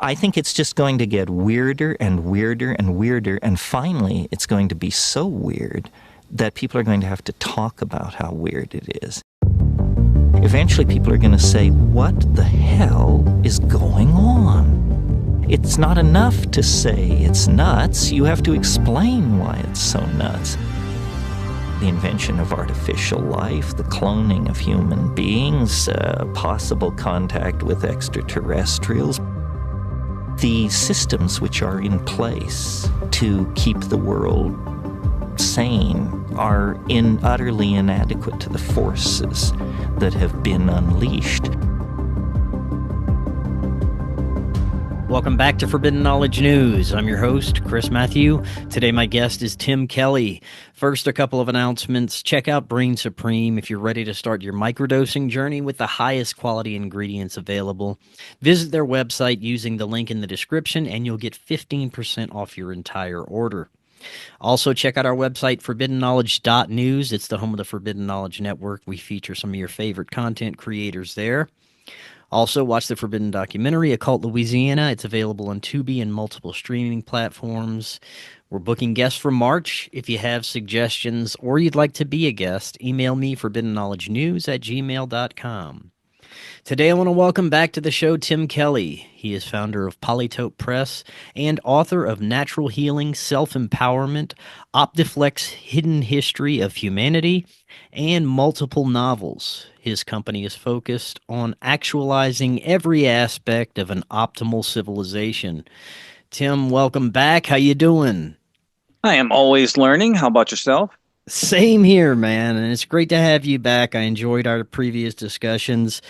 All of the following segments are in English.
I think it's just going to get weirder and weirder and weirder, and finally it's going to be so weird that people are going to have to talk about how weird it is. Eventually people are going to say, what the hell is going on? It's not enough to say it's nuts. You have to explain why it's so nuts. The invention of artificial life, the cloning of human beings, possible contact with extraterrestrials, the systems which are in place to keep the world sane are utterly inadequate to the forces that have been unleashed. Welcome back to Forbidden Knowledge News. I'm your host, Chris Matthew. Today my guest is Tim Kelly. First, a couple of announcements. Check out Brainsupreme if you're ready to start your microdosing journey with the highest quality ingredients available. Visit their website using the link in the description and you'll get 15% off your entire order. Also, check out our website, forbiddenknowledge.news. It's the home of the Forbidden Knowledge Network. We feature some of your favorite content creators there. Also, watch the Forbidden documentary, Occult Louisiana. It's available on Tubi and multiple streaming platforms. We're booking guests for March. If you have suggestions or you'd like to be a guest, email me, forbiddenknowledgenews@gmail.com. Today, I want to welcome back to the show Tim Kelly. He is founder of Polytope Press and author of Natural Healing, Self-Empowerment, Optiflex Hidden History of Humanity, and multiple novels. His company is focused on actualizing every aspect of an optimal civilization. Tim, welcome back. How you doing? I am always learning. How about yourself? Same here, man, and it's great to have you back. I enjoyed our previous discussions.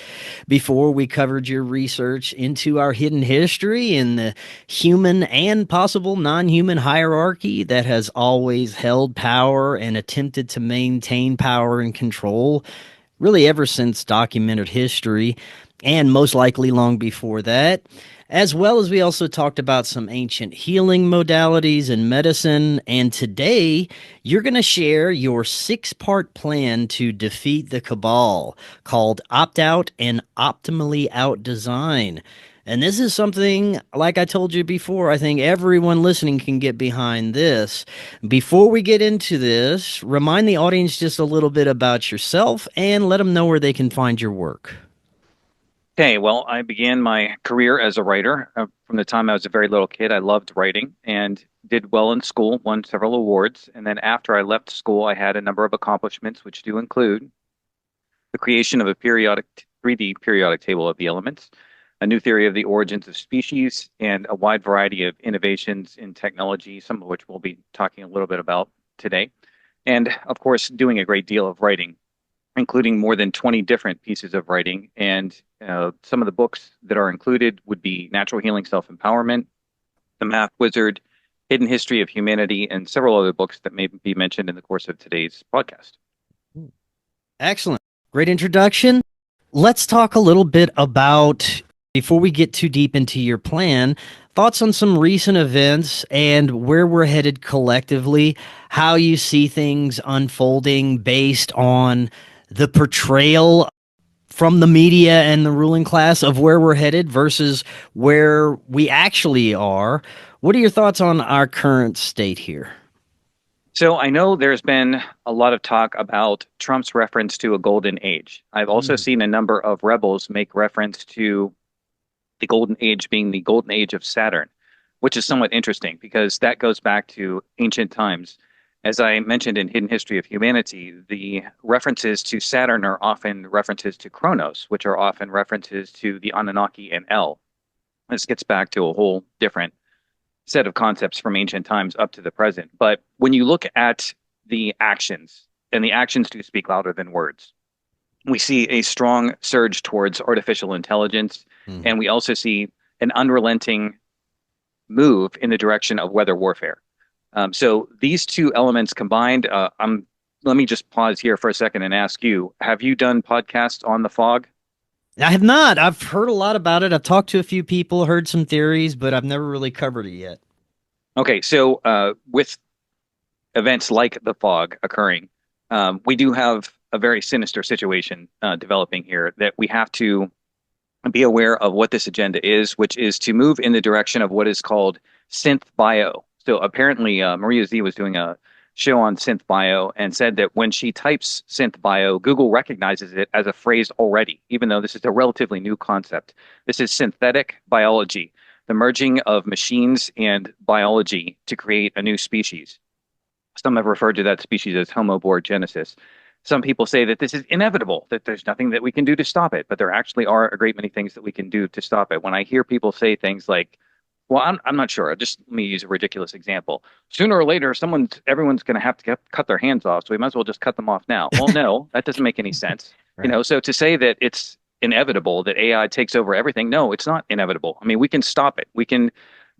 Before, we covered your research into our hidden history and the human and possible non-human hierarchy that has always held power and attempted to maintain power and control, really ever since documented history, and most likely long before that. As well as we also talked about some ancient healing modalities and medicine. And today, you're going to share your 6-part plan to defeat the Cabal called Opt Out and Optimally Out Design. And this is something, like I told you before, I think everyone listening can get behind this. Before we get into this, remind the audience just a little bit about yourself and let them know where they can find your work. Okay, well, I began my career as a writer. From the time I was a very little kid, I loved writing and did well in school, won several awards. And then after I left school, I had a number of accomplishments, which do include the creation of a 3D periodic table of the elements, a new theory of the origins of species, and a wide variety of innovations in technology, some of which we'll be talking a little bit about today. And of course, doing a great deal of writing, including more than 20 different pieces of writing. And some of the books that are included would be Natural Healing, Self-Empowerment, The Math Wizard, Hidden History of Humanity, and several other books that may be mentioned in the course of today's podcast. Excellent. Great introduction. Let's talk a little bit about, before we get too deep into your plan, thoughts on some recent events and where we're headed collectively, how you see things unfolding based on the portrayal from the media and the ruling class of where we're headed versus where we actually are. What are your thoughts on our current state here? So I know there's been a lot of talk about Trump's reference to a golden age. I've also seen a number of rebels make reference to the golden age being the golden age of Saturn, which is somewhat interesting because that goes back to ancient times. As I mentioned in Hidden History of Humanity, the references to Saturn are often references to Kronos, which are often references to the Anunnaki and El. This gets back to a whole different set of concepts from ancient times up to the present. But when you look at the actions, and the actions do speak louder than words, we see a strong surge towards artificial intelligence, and we also see an unrelenting move in the direction of weather warfare. So these two elements combined, let me just pause here for a second and ask you, have you done podcasts on the fog? I have not. I've heard a lot about it. I've talked to a few people, heard some theories, but I've never really covered it yet. Okay, so with events like the fog occurring, we do have a very sinister situation developing here that we have to be aware of what this agenda is, which is to move in the direction of what is called synth bio. So apparently, Maria Z was doing a show on synth bio and said that when she types synth bio, Google recognizes it as a phrase already, even though this is a relatively new concept. This is synthetic biology, the merging of machines and biology to create a new species. Some have referred to that species as Homo borgenesis. Some people say that this is inevitable, that there's nothing that we can do to stop it, but there actually are a great many things that we can do to stop it. When I hear people say things like, well, I'm not sure. Just let me use a ridiculous example. Sooner or later, everyone's going to have to cut their hands off, so we might as well just cut them off now. Well, no, that doesn't make any sense. Right. So to say that it's inevitable that AI takes over everything, no, it's not inevitable. I mean, we can stop it. We can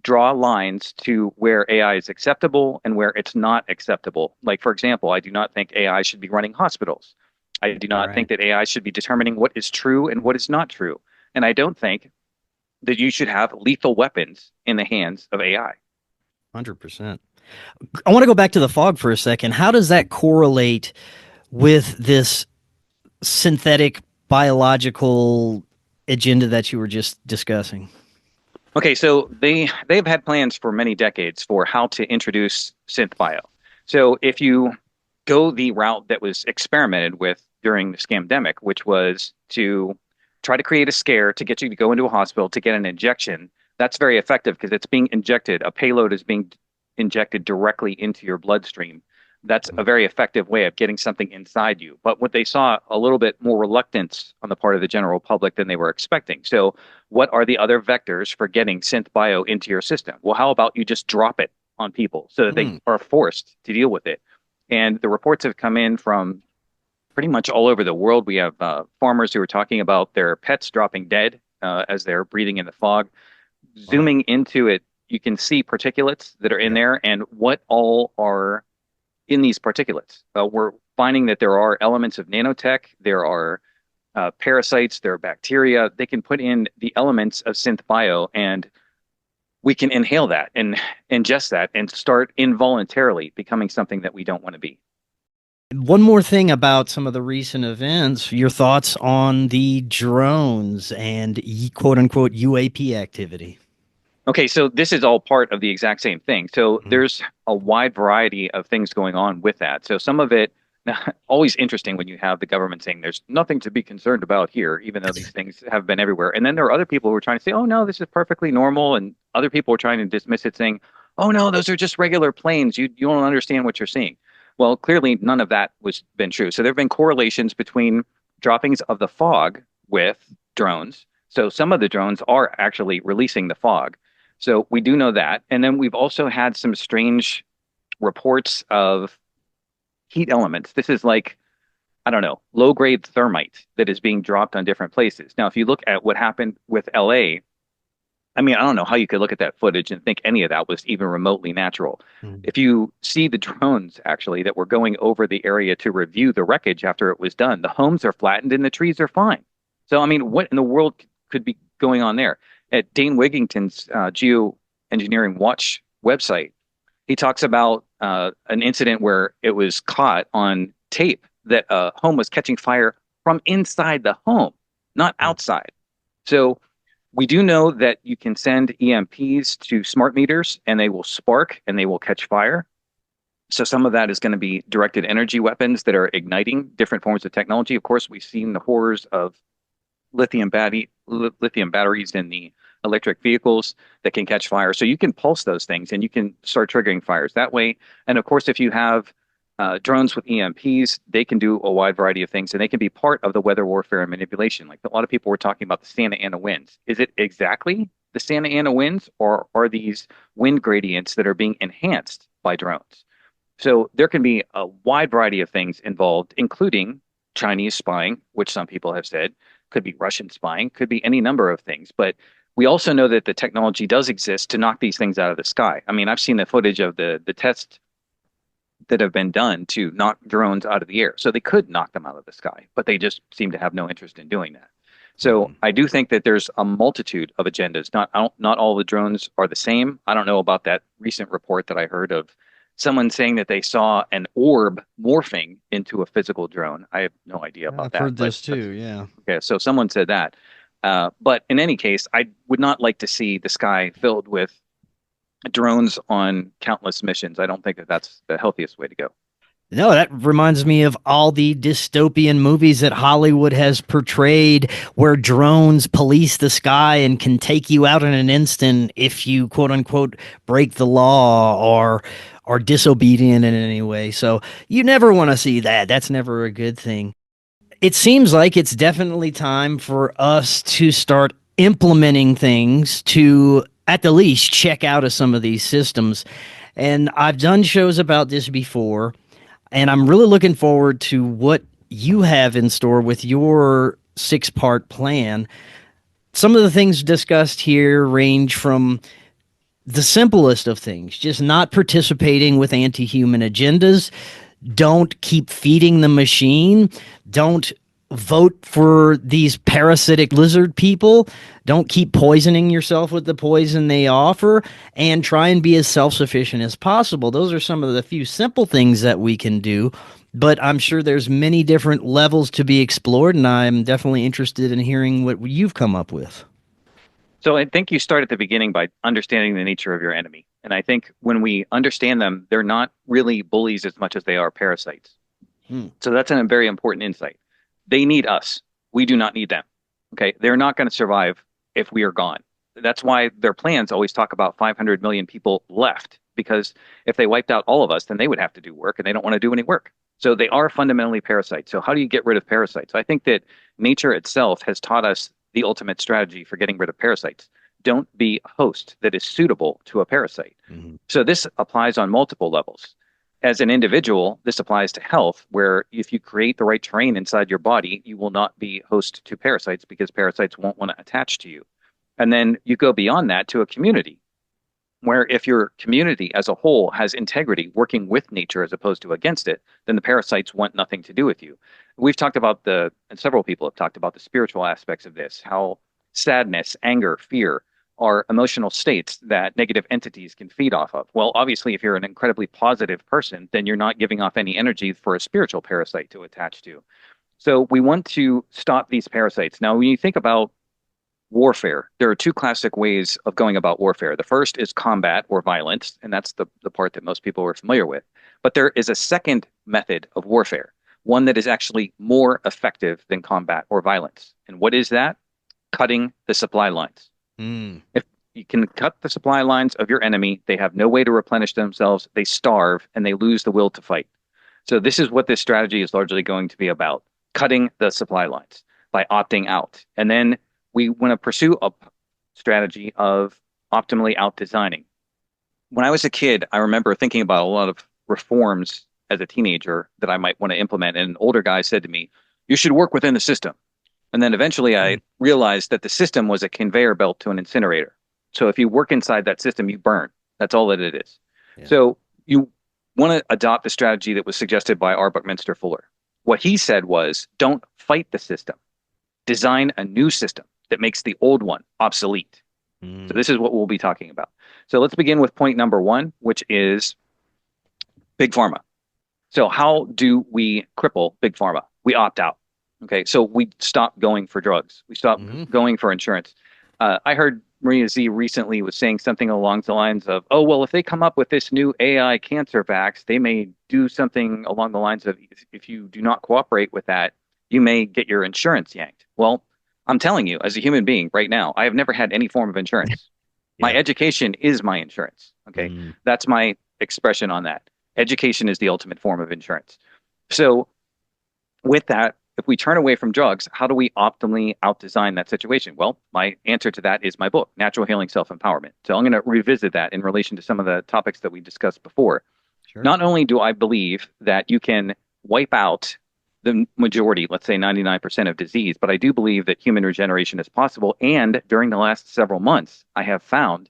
draw lines to where AI is acceptable and where it's not acceptable. Like, for example, I do not think AI should be running hospitals. I do not think that AI should be determining what is true and what is not true. And I don't think that you should have lethal weapons in the hands of AI. 100%. I want to go back to the fog for a second. How does that correlate with this synthetic biological agenda that you were just discussing? Okay, so they've had plans for many decades for how to introduce synth bio. So if you go the route that was experimented with during the scamdemic, which was to try to create a scare to get you to go into a hospital to get an injection, that's very effective because it's being injected. A payload is being injected directly into your bloodstream. That's a very effective way of getting something inside you. But what they saw a little bit more reluctance on the part of the general public than they were expecting. So what are the other vectors for getting synth bio into your system? Well, how about you just drop it on people so that they are forced to deal with it? And the reports have come in from pretty much all over the world. We have farmers who are talking about their pets dropping dead as they're breathing in the fog. Zooming into it, you can see particulates that are in there and what all are in these particulates. We're finding that there are elements of nanotech, there are parasites, there are bacteria. They can put in the elements of synth bio, and we can inhale that and ingest that and start involuntarily becoming something that we don't want to be. One more thing about some of the recent events, your thoughts on the drones and quote unquote UAP activity. Okay, so this is all part of the exact same thing. So there's a wide variety of things going on with that. So some of it, always interesting when you have the government saying there's nothing to be concerned about here, even though these things have been everywhere. And then there are other people who are trying to say, oh, no, this is perfectly normal. And other people are trying to dismiss it saying, oh, no, those are just regular planes. You don't understand what you're seeing. Well, clearly none of that was been true. So there have been correlations between droppings of the fog with drones. So some of the drones are actually releasing the fog. So we do know that. And then we've also had some strange reports of heat elements. This is like, I don't know, low-grade thermite that is being dropped on different places. Now, if you look at what happened with LA, I mean, I don't know how you could look at that footage and think any of that was even remotely natural. If you see the drones, actually, that were going over the area to review the wreckage after it was done, the homes are flattened and the trees are fine. So, I mean, what in the world could be going on there? At Dane Wigington's Geoengineering Watch website, he talks about an incident where it was caught on tape that a home was catching fire from inside the home, not outside. So we do know that you can send EMPs to smart meters and they will spark and they will catch fire. So some of that is going to be directed energy weapons that are igniting different forms of technology. Of course, we've seen the horrors of lithium batteries in the electric vehicles that can catch fire. So you can pulse those things and you can start triggering fires that way. And of course, if you have drones with EMPs, they can do a wide variety of things and they can be part of the weather warfare and manipulation. Like a lot of people were talking about the Santa Ana winds. Is it exactly the Santa Ana winds, or are these wind gradients that are being enhanced by drones? So there can be a wide variety of things involved, including Chinese spying, which some people have said, could be Russian spying, could be any number of things. But we also know that the technology does exist to knock these things out of the sky. I mean, I've seen the footage of the tests that have been done to knock drones out of the air. So they could knock them out of the sky, but they just seem to have no interest in doing that. So I do think that there's a multitude of agendas. Not all the drones are the same. I don't know about that recent report that I heard of someone saying that they saw an orb morphing into a physical drone. I have no idea about that. I've heard this too, yeah. Okay, so someone said that. But in any case, I would not like to see the sky filled with drones on countless missions. I don't think that that's the healthiest way to go. No, that reminds me of all the dystopian movies that Hollywood has portrayed where drones police the sky and can take you out in an instant if you quote unquote break the law or are disobedient in any way. So you never want to see that. That's never a good thing. It seems like it's definitely time for us to start implementing things to at the least check out of some of these systems. And I've done shows about this before. And I'm really looking forward to what you have in store with your 6-part plan. Some of the things discussed here range from the simplest of things, just not participating with anti-human agendas. Don't keep feeding the machine. Don't vote for these parasitic lizard people. Don't keep poisoning yourself with the poison they offer, and try and be as self-sufficient as possible. Those are some of the few simple things that we can do, but I'm sure there's many different levels to be explored, and I'm definitely interested in hearing what you've come up with. So I think you start at the beginning by understanding the nature of your enemy. And I think when we understand them, they're not really bullies as much as they are parasites. So that's a very important insight. They need us. We do not need them. Okay. They're not going to survive if we are gone. That's why their plans always talk about 500 million people left, because if they wiped out all of us, then they would have to do work, and they don't want to do any work. So they are fundamentally parasites. So how do you get rid of parasites? I think that nature itself has taught us the ultimate strategy for getting rid of parasites. Don't be a host that is suitable to a parasite. So this applies on multiple levels. As an individual, this applies to health, where if you create the right terrain inside your body, you will not be host to parasites because parasites won't want to attach to you. And then you go beyond that to a community, where if your community as a whole has integrity, working with nature as opposed to against it, then the parasites want nothing to do with you. We've talked about and several people have talked about the spiritual aspects of this, how sadness, anger, fear are emotional states that negative entities can feed off of. Well, obviously, if you're an incredibly positive person, then you're not giving off any energy for a spiritual parasite to attach to. So we want to stop these parasites. Now, when you think about warfare, there are two classic ways of going about warfare. The first is combat or violence, and that's the part that most people are familiar with. But there is a second method of warfare, one that is actually more effective than combat or violence. And what is that? Cutting the supply lines. If you can cut the supply lines of your enemy, they have no way to replenish themselves, they starve, and they lose the will to fight. So this is what this strategy is largely going to be about, cutting the supply lines by opting out. And then we want to pursue a strategy of optimally out-designing. When I was a kid, I remember thinking about a lot of reforms as a teenager that I might want to implement. And an older guy said to me, you should work within the system. And then eventually I realized that the system was a conveyor belt to an incinerator. So if you work inside that system, you burn. That's all that it is. Yeah. So you want to adopt the strategy that was suggested by R. Buckminster Fuller. What he said was, don't fight the system. Design a new system that makes the old one obsolete. So this is what we'll be talking about. So let's begin with point number 1, which is Big Pharma. So how do we cripple Big Pharma? We opt out. Okay, so we stop going for drugs. We stop going for insurance. I heard Maria Z recently was saying something along the lines of, oh, well, if they come up with this new AI cancer vax, they may do something along the lines of, if you do not cooperate with that, you may get your insurance yanked. Well, I'm telling you, as a human being right now, I have never had any form of insurance. My education is my insurance. Okay, that's my expression on that. Education is the ultimate form of insurance. So with that, if we turn away from drugs, how do we optimally out-design that situation? Well, my answer to that is my book, Natural Healing Self-Empowerment. So I'm going to revisit that in relation to some of the topics that we discussed before. Sure. Not only do I believe that you can wipe out the majority, let's say 99% of disease, but I do believe that human regeneration is possible. And during the last several months, I have found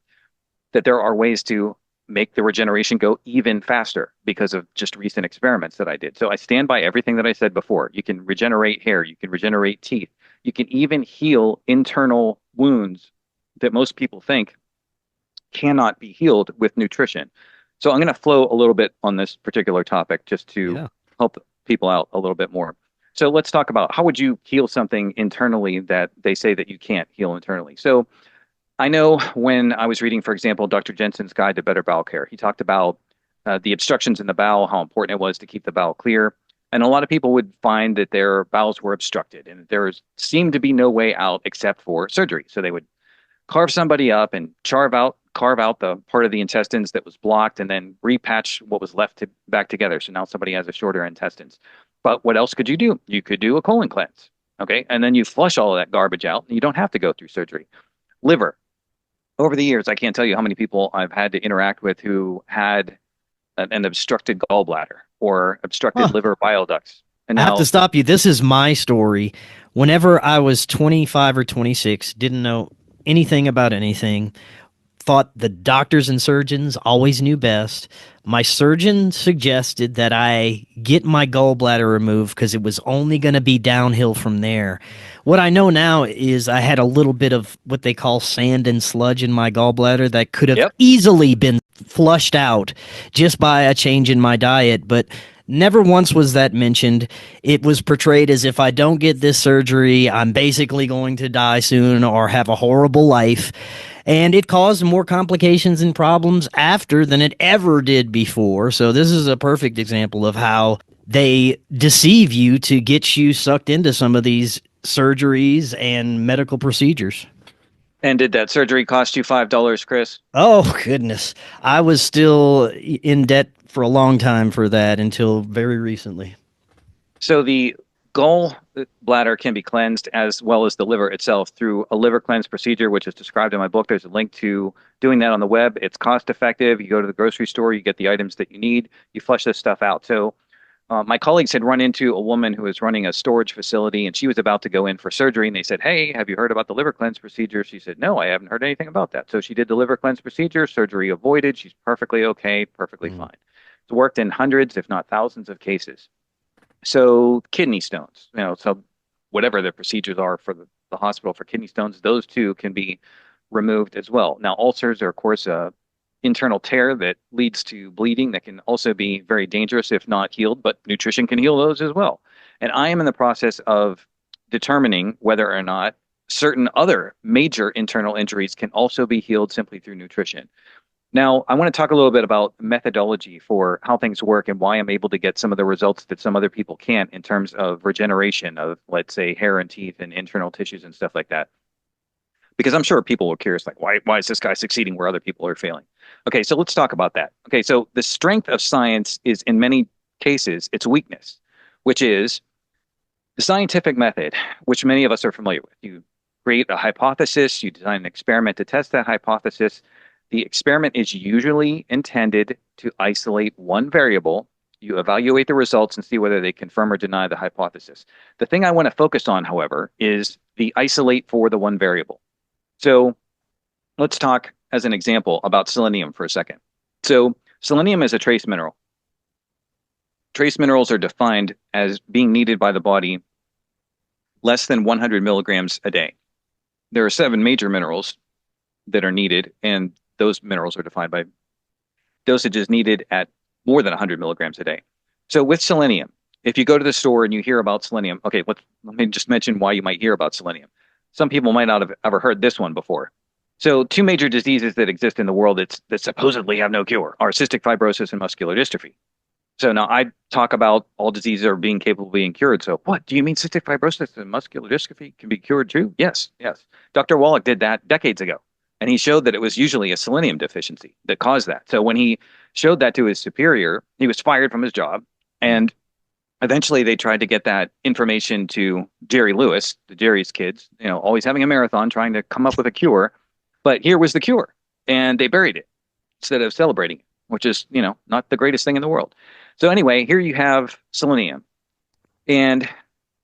that there are ways to make the regeneration go even faster because of just recent experiments that I did. So I stand by everything that I said before. You can regenerate hair, you can regenerate teeth, you can even heal internal wounds that most people think cannot be healed with nutrition. So I'm going to flow a little bit on this particular topic just to help people out a little bit more. So let's talk about how would you heal something internally that they say that you can't heal internally. So I know when I was reading, for example, Dr. Jensen's Guide to Better Bowel Care, he talked about the obstructions in the bowel, how important it was to keep the bowel clear. And a lot of people would find that their bowels were obstructed and there seemed to be no way out except for surgery. So they would carve somebody up and carve out the part of the intestines that was blocked and then repatch what was left back together. So now somebody has a shorter intestines. But what else could you do? You could do a colon cleanse. Okay. And then you flush all of that garbage out and you don't have to go through surgery. Liver. Over the years, I can't tell you how many people I've had to interact with who had an obstructed gallbladder or obstructed liver bile ducts. And I now, have to stop you. This is my story. Whenever I was 25 or 26, didn't know anything about anything, thought the doctors and surgeons always knew best. My surgeon suggested that I get my gallbladder removed because it was only going to be downhill from there. What I know now is I had a little bit of what they call sand and sludge in my gallbladder that could have easily been flushed out just by a change in my diet, but never once was that mentioned. It was portrayed as if I don't get this surgery, I'm basically going to die soon or have a horrible life. And it caused more complications and problems after than it ever did before. So this is a perfect example of how they deceive you to get you sucked into some of these surgeries and medical procedures. and did that surgery cost you $5, Chris? Oh, goodness. I was still in debt for a long time for that until very recently. So the gallbladder can be cleansed as well as the liver itself through a liver cleanse procedure, which is described in my book. There's a link to doing that on the web. It's cost effective. You go to the grocery store, you get the items that you need, you flush this stuff out. So my colleagues had run into a woman who was running a storage facility and she was about to go in for surgery. And they said, "Hey, have you heard about the liver cleanse procedure?" She said, "No, I haven't heard anything about that." So she did the liver cleanse procedure, surgery avoided. She's perfectly okay, perfectly fine. It's worked in hundreds, if not thousands of cases. So kidney stones, so whatever the procedures are for the hospital for kidney stones, those too can be removed as well. Now, ulcers are, of course, a internal tear that leads to bleeding that can also be very dangerous if not healed, but nutrition can heal those as well. And I am in the process of determining whether or not certain other major internal injuries can also be healed simply through nutrition. Now, I want to talk a little bit about methodology for how things work and why I'm able to get some of the results that some other people can't in terms of regeneration of, let's say, hair and teeth and internal tissues and stuff like that. Because I'm sure people are curious, like, why is this guy succeeding where other people are failing? Okay, so let's talk about that. Okay, so the strength of science is, in many cases, its weakness, which is the scientific method, which many of us are familiar with. You create a hypothesis, you design an experiment to test that hypothesis. The experiment is usually intended to isolate one variable. You evaluate the results and see whether they confirm or deny the hypothesis. The thing I want to focus on, however, is the isolate for the one variable. So let's talk as an example about selenium for a second. So selenium is a trace mineral. Trace minerals are defined as being needed by the body less than 100 milligrams a day. There are 7 major minerals that are needed, and those minerals are defined by dosages needed at more than 100 milligrams a day. So with selenium, if you go to the store and you hear about selenium, okay, let me just mention why you might hear about selenium. Some people might not have ever heard this one before. So 2 major diseases that exist in the world that supposedly have no cure are cystic fibrosis and muscular dystrophy. So now I talk about all diseases are being capable of being cured. So what, do you mean cystic fibrosis and muscular dystrophy can be cured too? Yes. Dr. Wallach did that decades ago. And he showed that it was usually a selenium deficiency that caused that. So when he showed that to his superior, he was fired from his job. And eventually they tried to get that information to Jerry Lewis, the Jerry's kids, always having a marathon, trying to come up with a cure. But here was the cure. And they buried it instead of celebrating it, which is, not the greatest thing in the world. So anyway, here you have selenium. And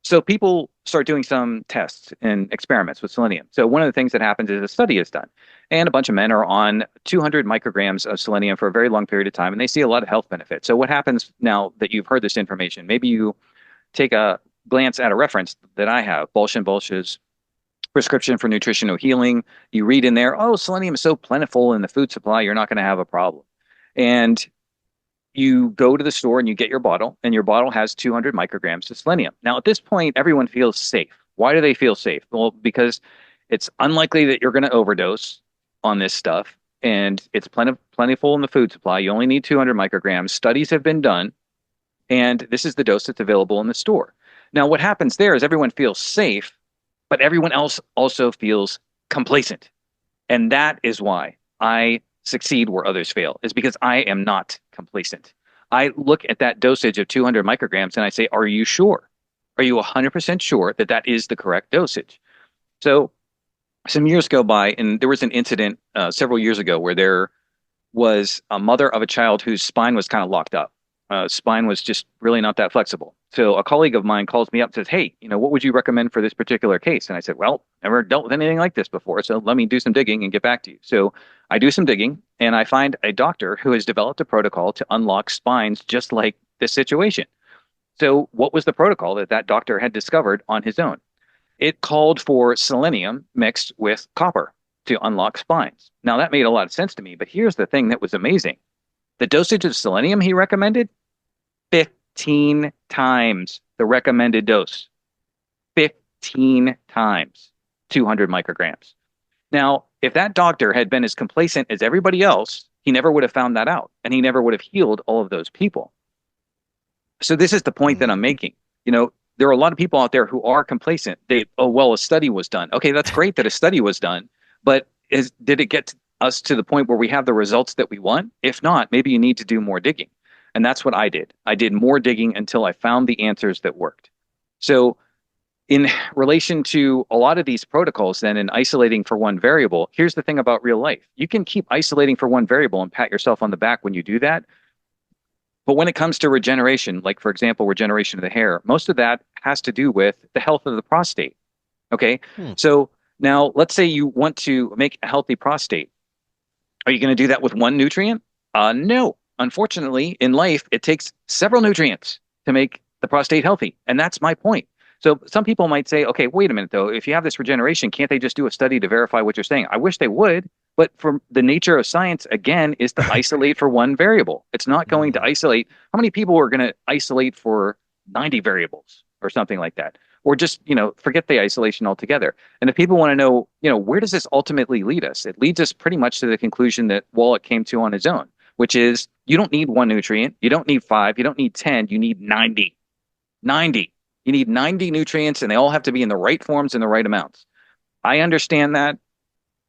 so people start doing some tests and experiments with selenium. So one of the things that happens is a study is done. And a bunch of men are on 200 micrograms of selenium for a very long period of time, and they see a lot of health benefits. So what happens now that you've heard this information? Maybe you take a glance at a reference that I have, Balch and Balch's Prescription for Nutritional Healing. You read in there, oh, selenium is so plentiful in the food supply, you're not going to have a problem. And you go to the store and you get your bottle, and your bottle has 200 micrograms of selenium. Now, at this point, everyone feels safe. Why do they feel safe? Well, because it's unlikely that you're going to overdose on this stuff, and it's plentiful in the food supply. You only need 200 micrograms. Studies have been done, and this is the dose that's available in the store. Now, what happens there is everyone feels safe, but everyone else also feels complacent. And that is why I succeed where others fail, is because I am not complacent. I look at that dosage of 200 micrograms and I say, are you sure? Are you 100% sure that that is the correct dosage? So some years go by, and there was an incident several years ago where there was a mother of a child whose spine was kind of locked up. Spine was just really not that flexible. So a colleague of mine calls me up and says, hey, what would you recommend for this particular case? And I said, well, never dealt with anything like this before, so let me do some digging and get back to you. So I do some digging, and I find a doctor who has developed a protocol to unlock spines just like this situation. So what was the protocol that doctor had discovered on his own? It called for selenium mixed with copper to unlock spines. Now, that made a lot of sense to me, but here's the thing that was amazing. The dosage of selenium he recommended, 15 times the recommended dose. 15 times 200 micrograms. Now, if that doctor had been as complacent as everybody else, he never would have found that out, and he never would have healed all of those people. So this is the point that I'm making. There are a lot of people out there who are complacent. A study was done. Okay, that's great that a study was done, but did it get us to the point where we have the results that we want? If not, maybe you need to do more digging. And that's what I did. I did more digging until I found the answers that worked. So in relation to a lot of these protocols then, in isolating for one variable, here's the thing about real life. You can keep isolating for one variable and pat yourself on the back when you do that. But when it comes to regeneration, like for example, regeneration of the hair, most of that has to do with the health of the prostate. Okay. So now let's say you want to make a healthy prostate. Are you going to do that with one nutrient? No. Unfortunately, in life, it takes several nutrients to make the prostate healthy. And that's my point. So some people might say, okay, wait a minute, though. If you have this regeneration, can't they just do a study to verify what you're saying? I wish they would. But from the nature of science, again, is to isolate for one variable. It's not going to isolate. How many people are going to isolate for 90 variables or something like that? Or just, forget the isolation altogether. And if people want to know, where does this ultimately lead us? It leads us pretty much to the conclusion that Wallach came to on his own, which is you don't need one nutrient. You don't need 5. You don't need 10. You need 90. 90. You need 90 nutrients, and they all have to be in the right forms and the right amounts. I understand that.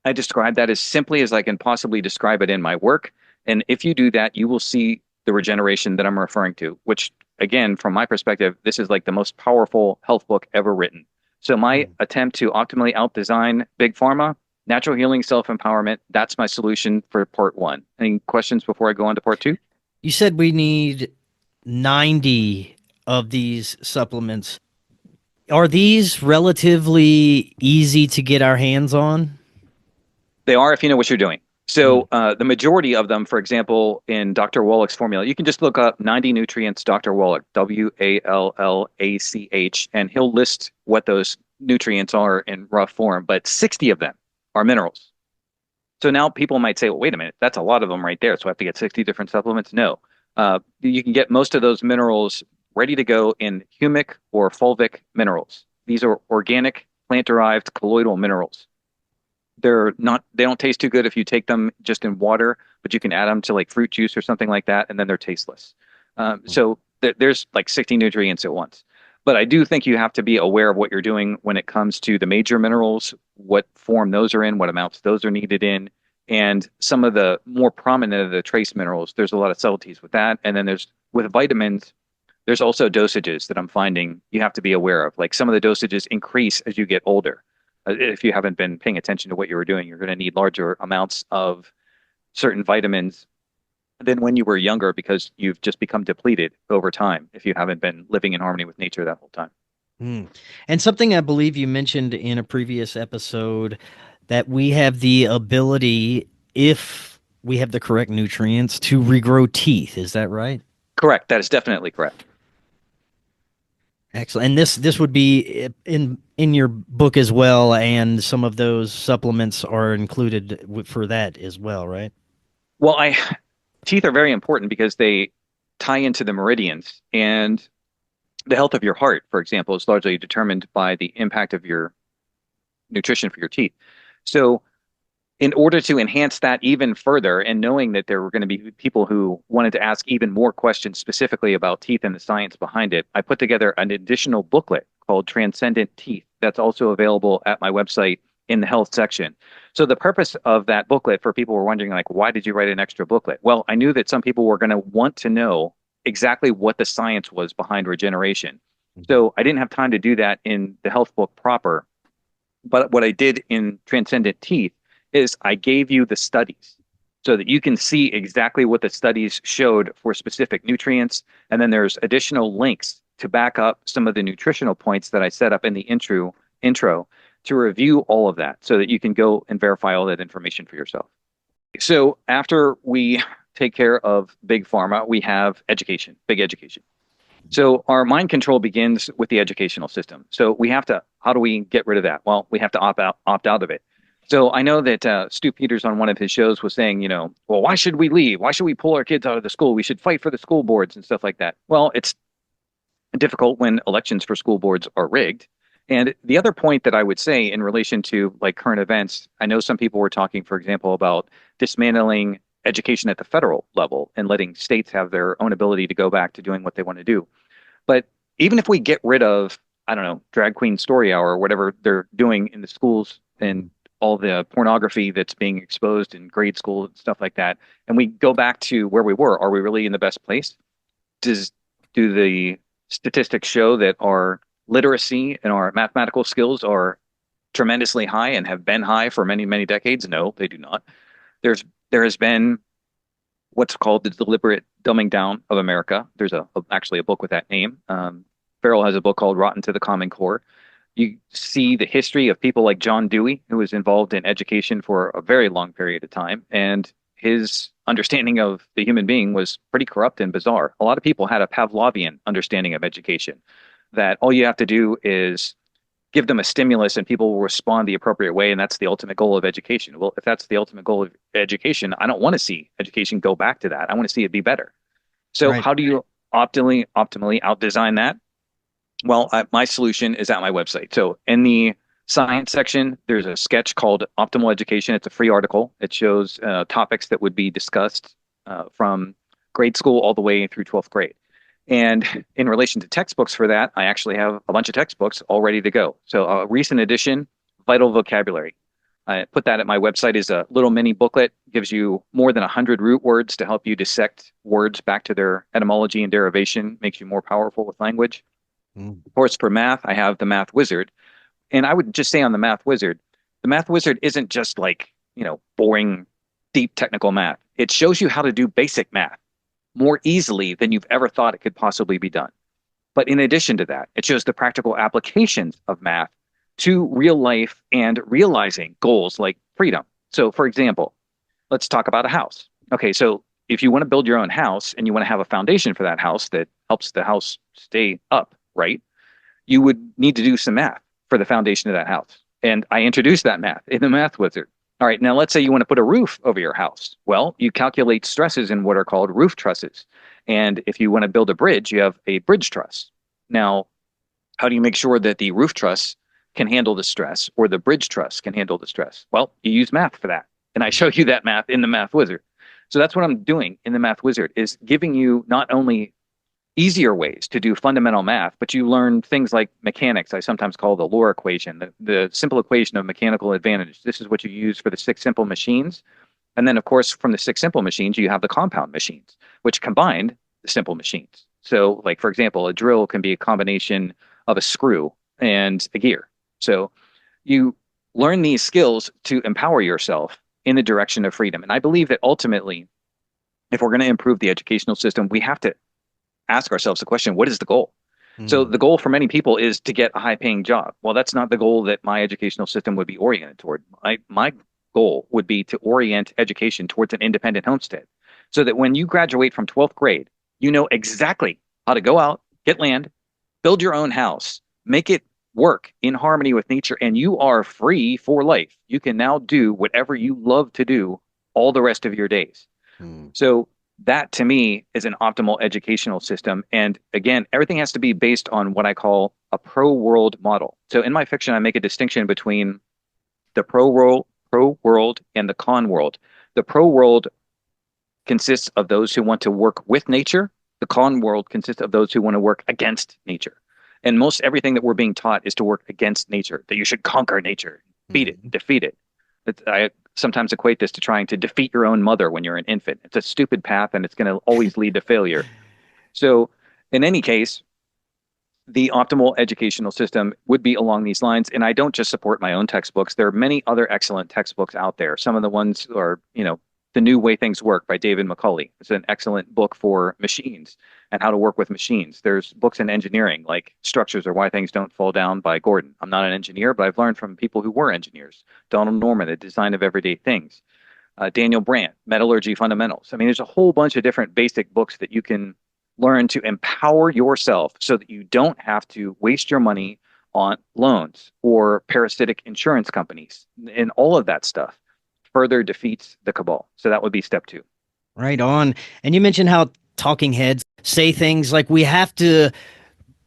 I describe that as simply as I can possibly describe it in my work. And if you do that, you will see the regeneration that I'm referring to, which, again, from my perspective, this is like the most powerful health book ever written. So my attempt to optimally outdesign Big Pharma, natural healing, self-empowerment, that's my solution for part 1. Any questions before I go on to part 2? You said we need 90 of these supplements. Are these relatively easy to get our hands on? They are if you know what you're doing. So the majority of them, for example, in Dr. Wallach's formula, you can just look up 90 nutrients, Dr. Wallach, Wallach, and he'll list what those nutrients are in rough form, but 60 of them are minerals. So now people might say, well, wait a minute, that's a lot of them right there. So I have to get 60 different supplements? No. You can get most of those minerals ready to go in humic or fulvic minerals. These are organic, plant-derived colloidal minerals. They don't taste too good if you take them just in water, but you can add them to like fruit juice or something like that, and then they're tasteless. So there's like 60 nutrients at once. But I do think you have to be aware of what you're doing when it comes to the major minerals, what form those are in, what amounts those are needed in, and some of the more prominent of the trace minerals. There's a lot of subtleties with that. And then with vitamins, there's also dosages that I'm finding you have to be aware of. Like some of the dosages increase as you get older. If you haven't been paying attention to what you were doing, you're going to need larger amounts of certain vitamins than when you were younger because you've just become depleted over time if you haven't been living in harmony with nature that whole time. And something I believe you mentioned in a previous episode, that we have the ability, if we have the correct nutrients, to regrow teeth. Is that right? Correct. That is definitely correct. Excellent. And this would be in your book as well, and some of those supplements are included for that as well, right? Well, teeth are very important because they tie into the meridians. And the health of your heart, for example, is largely determined by the impact of your nutrition for your teeth. So in order to enhance that even further, and knowing that there were going to be people who wanted to ask even more questions specifically about teeth and the science behind it, I put together an additional booklet called Transcendent Teeth that's also available at my website in the health section. So the purpose of that booklet, for people who were wondering, like, why did you write an extra booklet? Well, I knew that some people were going to want to know exactly what the science was behind regeneration. So I didn't have time to do that in the health book proper. But what I did in Transcendent Teeth is I gave you the studies so that you can see exactly what the studies showed for specific nutrients. And then there's additional links to back up some of the nutritional points that I set up in the intro to review all of that so that you can go and verify all that information for yourself. So after we take care of big pharma, we have education, big education. So our mind control begins with the educational system. So we have to, how do we get rid of that? Well, we have to opt out of it. So I know that Stu Peters on one of his shows was saying, you know, well, why should we leave? Why should we pull our kids out of the school? We should fight for the school boards and stuff like that. Well, it's difficult when elections for school boards are rigged. And the other point that I would say in relation to like current events, I know some people were talking, for example, about dismantling education at the federal level and letting states have their own ability to go back to doing what they want to do. But even if we get rid of, I don't know, drag queen story hour or whatever they're doing in the schools and all the pornography that's being exposed in grade school and stuff like that, and we go back to where we were, are we really in the best place? Do the statistics show that our literacy and our mathematical skills are tremendously high and have been high for many, many decades? No, they do not. There has been what's called the deliberate dumbing down of America. There's actually a book with that name. Farrell has a book called Rotten to the Common Core. You see the history of people like John Dewey, who was involved in education for a very long period of time, and his understanding of the human being was pretty corrupt and bizarre. A lot of people had a Pavlovian understanding of education, that all you have to do is give them a stimulus and people will respond the appropriate way, and that's the ultimate goal of education. Well, if that's the ultimate goal of education, I don't want to see education go back to that. I want to see it be better. So How do you optimally out-design that? Well, my solution is at my website. So in the science section, there's a sketch called Optimal Education. It's a free article. It shows topics that would be discussed from grade school all the way through 12th grade. And in relation to textbooks for that, I actually have a bunch of textbooks all ready to go. So a recent edition, Vital Vocabulary. I put that at my website as a little mini booklet, gives you more than 100 root words to help you dissect words back to their etymology and derivation, makes you more powerful with language. Of course, for math, I have the Math Wizard. And I would just say on the Math Wizard, the Math Wizard isn't just like, you know, boring, deep technical math. It shows you how to do basic math more easily than you've ever thought it could possibly be done. But in addition to that, it shows the practical applications of math to real life and realizing goals like freedom. So for example, let's talk about a house. Okay, so if you want to build your own house and you want to have a foundation for that house that helps the house stay up, right? You would need to do some math for the foundation of that house. And I introduced that math in the Math Wizard. All right, now let's say you want to put a roof over your house. Well, you calculate stresses in what are called roof trusses. And if you want to build a bridge, you have a bridge truss. Now, how do you make sure that the roof truss can handle the stress or the bridge truss can handle the stress? Well, you use math for that. And I show you that math in the Math Wizard. So that's what I'm doing in the Math Wizard, is giving you not only easier ways to do fundamental math, but you learn things like mechanics. I sometimes call the Lohr equation, the simple equation of mechanical advantage. This is what you use for the 6 simple machines. And then, of course, from the 6 simple machines, you have the compound machines, which combine the simple machines. So, like, for example, a drill can be a combination of a screw and a gear. So you learn these skills to empower yourself in the direction of freedom. And I believe that ultimately, if we're going to improve the educational system, we have to ask ourselves the question, what is the goal? So the goal for many people is to get a high-paying job. Well, that's not the goal that my educational system would be oriented toward. My goal would be to orient education towards an independent homestead, so that when you graduate from 12th grade, you know exactly how to go out, get land, build your own house, make it work in harmony with nature, and you are free for life. You can now do whatever you love to do all the rest of your days. So That to me is an optimal educational system. And again, everything has to be based on what I call a pro-world model. So in my fiction, I make a distinction between the pro world and the con world. The pro world consists of those who want to work with nature. The con world consists of those who want to work against nature. And most everything that we're being taught is to work against nature, that you should conquer nature, beat it, defeat it. I sometimes equate this to trying to defeat your own mother when you're an infant. It's a stupid path and it's going to always lead to failure. So in any case, the optimal educational system would be along these lines. And I don't just support my own textbooks. There are many other excellent textbooks out there. Some of the ones are, The New Way Things Work by David McCulley. It's an excellent book for machines and how to work with machines. There's books in engineering like Structures or Why Things Don't Fall Down by Gordon. I'm not an engineer, but I've learned from people who were engineers. Donald Norman, The Design of Everyday Things. Daniel Brandt, Metallurgy Fundamentals. I mean, there's a whole bunch of different basic books that you can learn to empower yourself so that you don't have to waste your money on loans or parasitic insurance companies and all of that stuff further defeats the cabal. So that would be step 2. Right on. And you mentioned how talking heads say things like we have to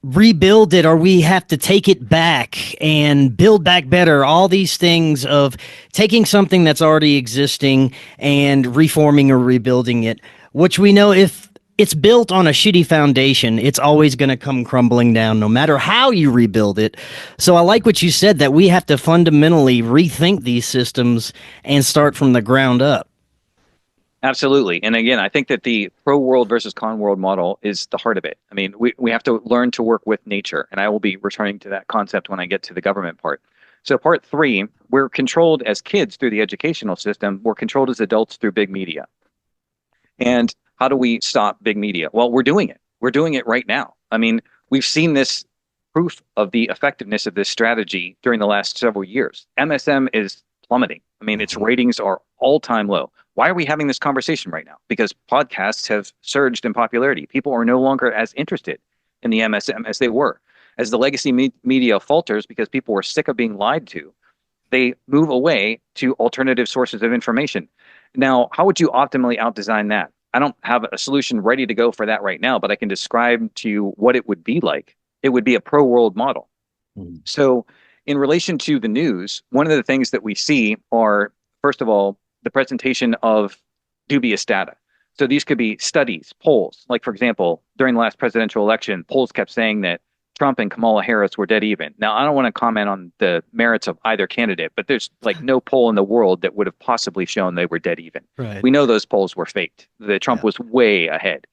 rebuild it or we have to take it back and build back better. All these things of taking something that's already existing and reforming or rebuilding it, which we know if it's built on a shitty foundation, it's always going to come crumbling down no matter how you rebuild it. So I like what you said, that we have to fundamentally rethink these systems and start from the ground up. Absolutely. And again, I think that the pro world versus con world model is the heart of it. I mean, we have to learn to work with nature. And I will be returning to that concept when I get to the government part. So part 3, we're controlled as kids through the educational system. We're controlled as adults through big media. And how do we stop big media? Well, we're doing it. We're doing it right now. I mean, we've seen this proof of the effectiveness of this strategy during the last several years. MSM is plummeting. I mean, its ratings are all-time low. Why are we having this conversation right now? Because podcasts have surged in popularity. People are no longer as interested in the MSM as they were. As the legacy media falters because people were sick of being lied to, they move away to alternative sources of information. Now, how would you optimally outdesign that? I don't have a solution ready to go for that right now, but I can describe to you what it would be like. It would be a pro-world model. So in relation to the news, one of the things that we see are, first of all, the presentation of dubious data. So these could be studies, polls. Like, for example, during the last presidential election, polls kept saying that Trump and Kamala Harris were dead even. Now, I don't want to comment on the merits of either candidate, but there's like no poll in the world that would have possibly shown they were dead even. Right. We know those polls were faked. The Trump was way ahead.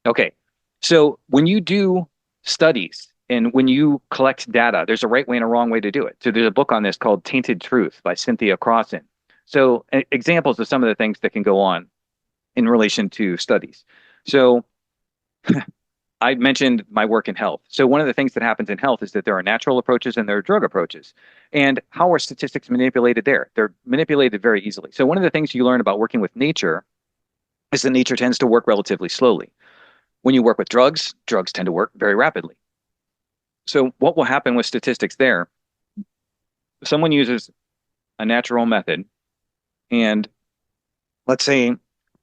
Okay. So when you do studies and when you collect data, there's a right way and a wrong way to do it. So there's a book on this called Tainted Truth by Cynthia Crossan. So examples of some of the things that can go on in relation to studies. So I mentioned my work in health. So one of the things that happens in health is that there are natural approaches and there are drug approaches. And how are statistics manipulated there? They're manipulated very easily. So one of the things you learn about working with nature is that nature tends to work relatively slowly. When you work with drugs, drugs tend to work very rapidly. So what will happen with statistics there? Someone uses a natural method, and let's say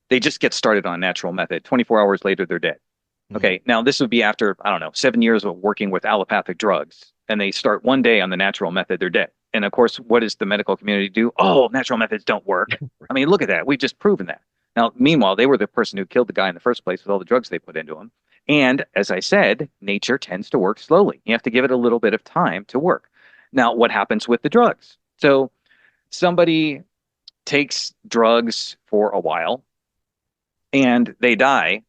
they just get started on a natural method. 24 hours later, they're dead. Okay, now this would be after, I don't know, 7 years of working with allopathic drugs, and they start one day on the natural method, they're dead. And of course, what does the medical community do? Oh, natural methods don't work. I mean, look at that. We've just proven that. Now, meanwhile, they were the person who killed the guy in the first place with all the drugs they put into him. And as I said, nature tends to work slowly. You have to give it a little bit of time to work. Now, what happens with the drugs? So somebody takes drugs for a while and they die.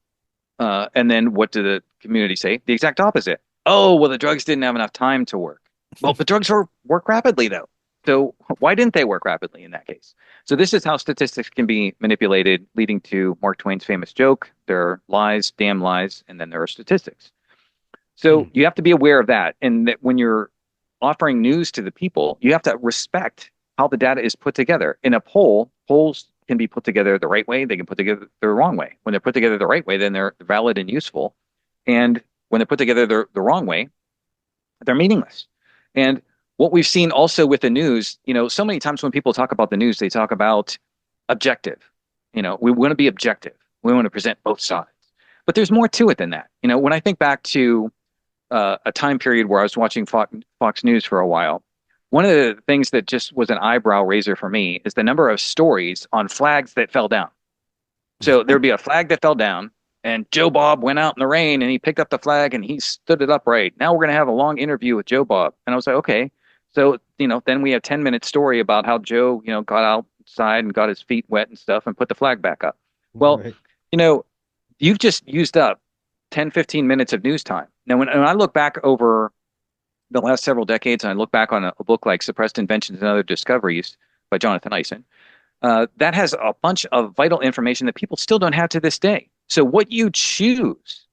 And then what do the community say? The exact opposite. Oh, well, the drugs didn't have enough time to work. Well, the drugs work rapidly, though. So why didn't they work rapidly in that case? So this is how statistics can be manipulated, leading to Mark Twain's famous joke. There are lies, damn lies, and then there are statistics. So you have to be aware of that. And that when you're offering news to the people, you have to respect how the data is put together. In a poll, polls can be put together the right way. They can put together the wrong way. When they're put together the right way, then they're valid and useful. And when they're put together the wrong way, they're meaningless. And what we've seen also with the news, so many times when people talk about the news, they talk about objective. We want to be objective. We want to present both sides. But there's more to it than that. You know, when I think back to a time period where I was watching Fox News for a while, one of the things that just was an eyebrow raiser for me is the number of stories on flags that fell down. So there'd be a flag that fell down, and Joe Bob went out in the rain and he picked up the flag and he stood it upright. Now we're going to have a long interview with Joe Bob. And I was like, okay. So, you know, then we have 10-minute story about how Joe, you know, got outside and got his feet wet and stuff and put the flag back up. Well, Right. you know, you've just used up 10, 15 minutes of news time. Now, when I look back over the last several decades, and I look back on a book like Suppressed Inventions and Other Discoveries by Jonathan Eisen, that has a bunch of vital information that people still don't have to this day. So what you choose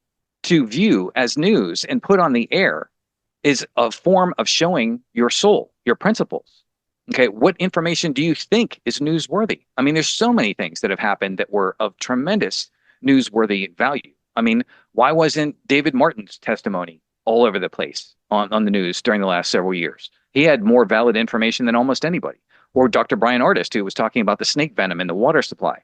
to view as news and put on the air is a form of showing your soul, your principles. Okay, what information do you think is newsworthy? I mean, there's so many things that have happened that were of tremendous newsworthy value. I mean, why wasn't David Martin's testimony all over the place on the news during the last several years? He had more valid information than almost anybody. Or Dr. Brian Ardis, who was talking about the snake venom in the water supply.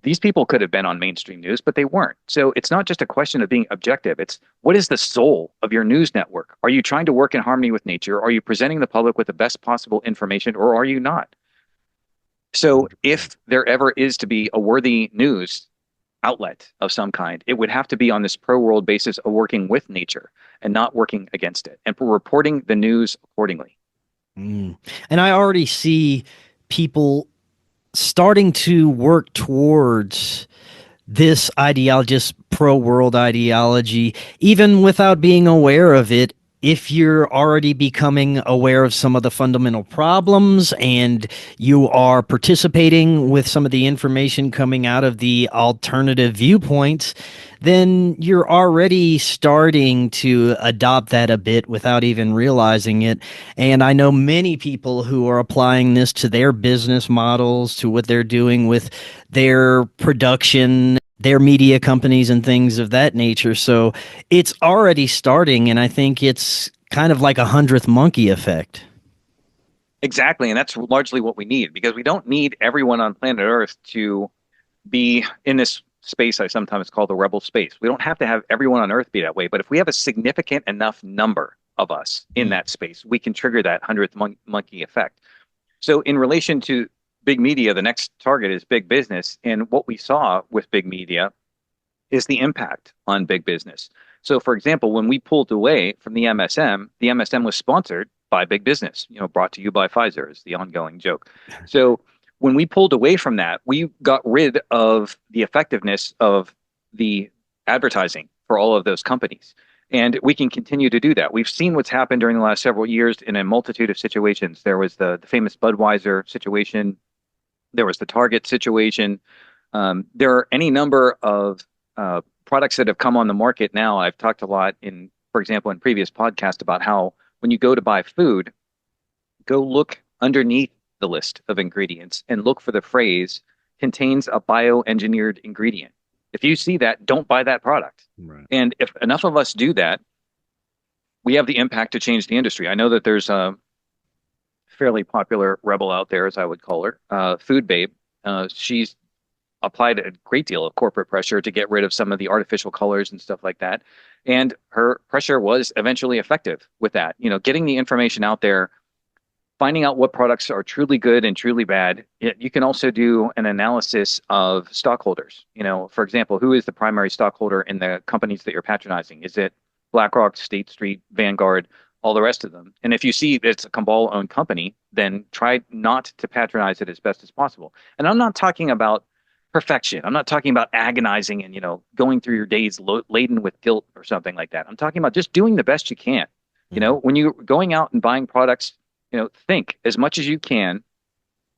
These people could have been on mainstream news, but they weren't. So it's not just a question of being objective. It's what is the soul of your news network? Are you trying to work in harmony with nature? Are you presenting the public with the best possible information, or are you not? So if there ever is to be a worthy news outlet of some kind, it would have to be on this pro-world basis of working with nature and not working against it, and reporting the news accordingly. And I already see people starting to work towards this ideology, this pro-world ideology, even without being aware of it. If you're already becoming aware of some of the fundamental problems and you are participating with some of the information coming out of the alternative viewpoints, then you're already starting to adopt that a bit without even realizing it. And I know many people who are applying this to their business models, to what they're doing with their production, their media companies and things of that nature. So it's already starting, and I think it's kind of like a 100th monkey effect. Exactly, and that's largely what we need, because we don't need everyone on planet Earth to be in this space I sometimes call the rebel space. We don't have to have everyone on Earth be that way, but if we have a significant enough number of us in that space, we can trigger that 100th monkey effect. So in relation to big media, the next target is big business. And what we saw with big media is the impact on big business. So, for example, when we pulled away from the MSM was sponsored by big business, you know, brought to you by Pfizer is the ongoing joke. So when we pulled away from that, we got rid of the effectiveness of the advertising for all of those companies. And we can continue to do that. We've seen what's happened during the last several years in a multitude of situations. There was the famous Budweiser situation. There was the Target situation. There are any number of products that have come on the market now. I've talked a lot for example, in previous podcasts about how when you go to buy food, go look underneath the list of ingredients and look for the phrase contains a bioengineered ingredient. If you see that, don't buy that product. Right. And if enough of us do that, we have the impact to change the industry. I know that there's a fairly popular rebel out there, as I would call her, Food Babe. She's applied a great deal of corporate pressure to get rid of some of the artificial colors and stuff like that. And her pressure was eventually effective with that. You know, getting the information out there, finding out what products are truly good and truly bad. You can also do an analysis of stockholders. You know, for example, who is the primary stockholder in the companies that you're patronizing? Is it BlackRock, State Street, Vanguard, all the rest of them? And if you see it's a Cabal-owned company, then try not to patronize it as best as possible. And I'm not talking about perfection. I'm not talking about agonizing and, you know, going through your days laden with guilt or something like that. I'm talking about just doing the best you can. You know, when you're going out and buying products, you know, think as much as you can,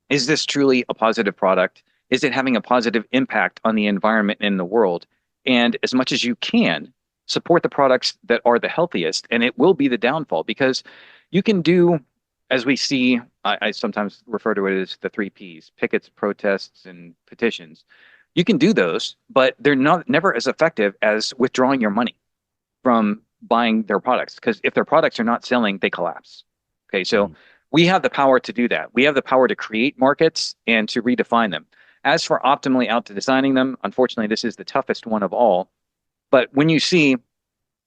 is this truly a positive product? Is it having a positive impact on the environment and the world? And as much as you can, support the products that are the healthiest, and it will be the downfall, because you can do, as we see, I sometimes refer to it as the 3 Ps: pickets, protests, and petitions. You can do those, but they're never as effective as withdrawing your money from buying their products, because if their products are not selling, they collapse. Okay, so we have the power to do that. We have the power to create markets and to redefine them. As for optimally out to designing them, unfortunately, this is the toughest one of all. But when you see,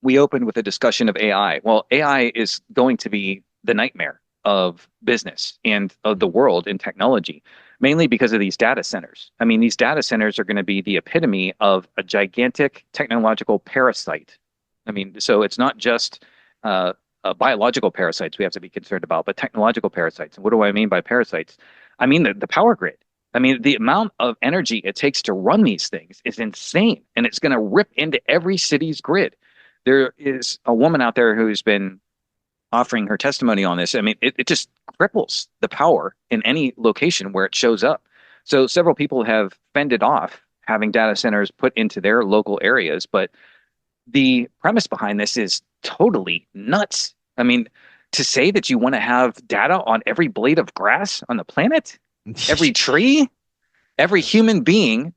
we opened with a discussion of AI. Well, AI is going to be the nightmare of business and of the world in technology, mainly because of these data centers. I mean, these data centers are going to be the epitome of a gigantic technological parasite. I mean, so it's not just biological parasites we have to be concerned about, but technological parasites. And what do I mean by parasites? I mean the power grid. I mean, the amount of energy it takes to run these things is insane, and it's going to rip into every city's grid. There is a woman out there who's been offering her testimony on this. I mean, it just cripples the power in any location where it shows up. So several people have fended off having data centers put into their local areas, but the premise behind this is totally nuts. I mean, to say that you want to have data on every blade of grass on the planet, every tree, every human being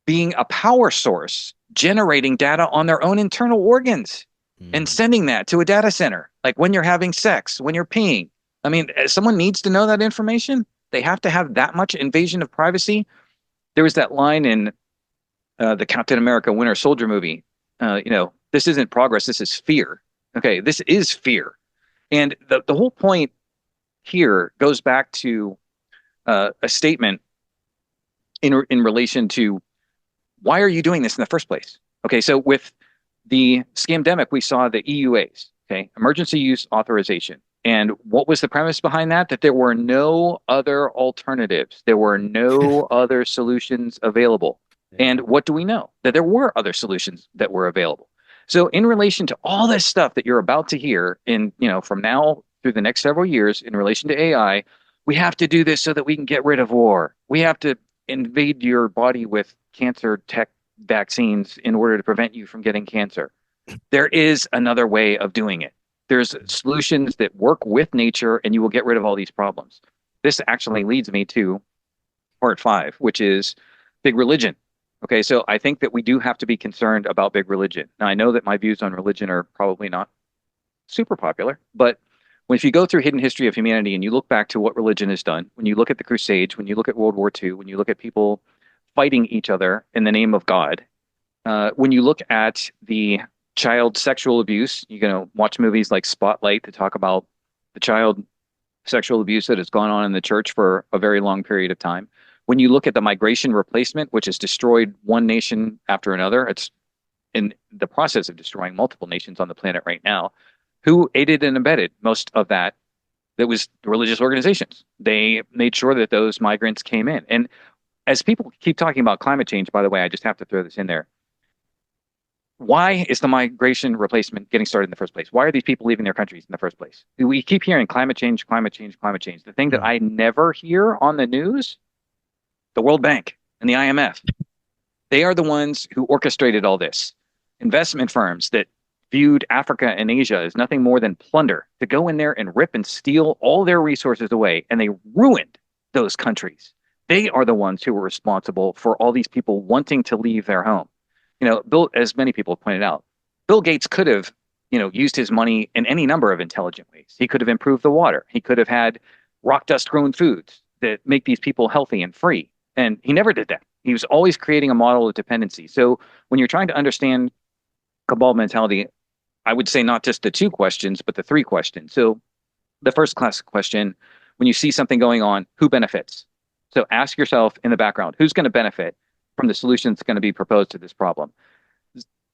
being a power source, generating data on their own internal organs and sending that to a data center, like when you're having sex, when you're peeing. I mean, someone needs to know that information. They have to have that much invasion of privacy. There was that line in the Captain America Winter Soldier movie. This isn't progress. This is fear. Okay, this is fear. And the whole point here goes back to a statement in relation to why are you doing this in the first place? Okay, so with the scamdemic, we saw the EUAs, okay, emergency use authorization. And what was the premise behind that? That there were no other alternatives. There were no other solutions available. And what do we know? That there were other solutions that were available. So in relation to all this stuff that you're about to hear from now through the next several years in relation to AI, we have to do this so that we can get rid of war. We have to invade your body with cancer tech vaccines in order to prevent you from getting cancer. There is another way of doing it. There's solutions that work with nature, and you will get rid of all these problems. This actually leads me to part 5, which is big religion. Okay, so I think that we do have to be concerned about big religion. Now, I know that my views on religion are probably not super popular, but if you go through hidden history of humanity and you look back to what religion has done, when you look at the Crusades, when you look at World War II, when you look at people fighting each other in the name of God, when you look at the child sexual abuse, you're going to watch movies like Spotlight to talk about the child sexual abuse that has gone on in the church for a very long period of time. When you look at the migration replacement, which has destroyed one nation after another, it's in the process of destroying multiple nations on the planet right now. Who aided and abetted most of that? That was religious organizations. They made sure that those migrants came in. And as people keep talking about climate change, by the way, I just have to throw this in there. Why is the migration replacement getting started in the first place? Why are these people leaving their countries in the first place? We keep hearing climate change, climate change, climate change. The thing that I never hear on the news, the World Bank and the IMF, they are the ones who orchestrated all this. Investment firms that viewed Africa and Asia as nothing more than plunder, to go in there and rip and steal all their resources away, and they ruined those countries. They are the ones who were responsible for all these people wanting to leave their home. Bill, as many people have pointed out, Bill Gates could have, used his money in any number of intelligent ways. He could have improved the water. He could have had rock dust grown foods that make these people healthy and free. And he never did that. He was always creating a model of dependency. So when you're trying to understand cabal mentality, I would say not just the 2 questions, but the 3 questions. So the first class question, when you see something going on, who benefits? So ask yourself in the background, who's going to benefit from the solution that's going to be proposed to this problem?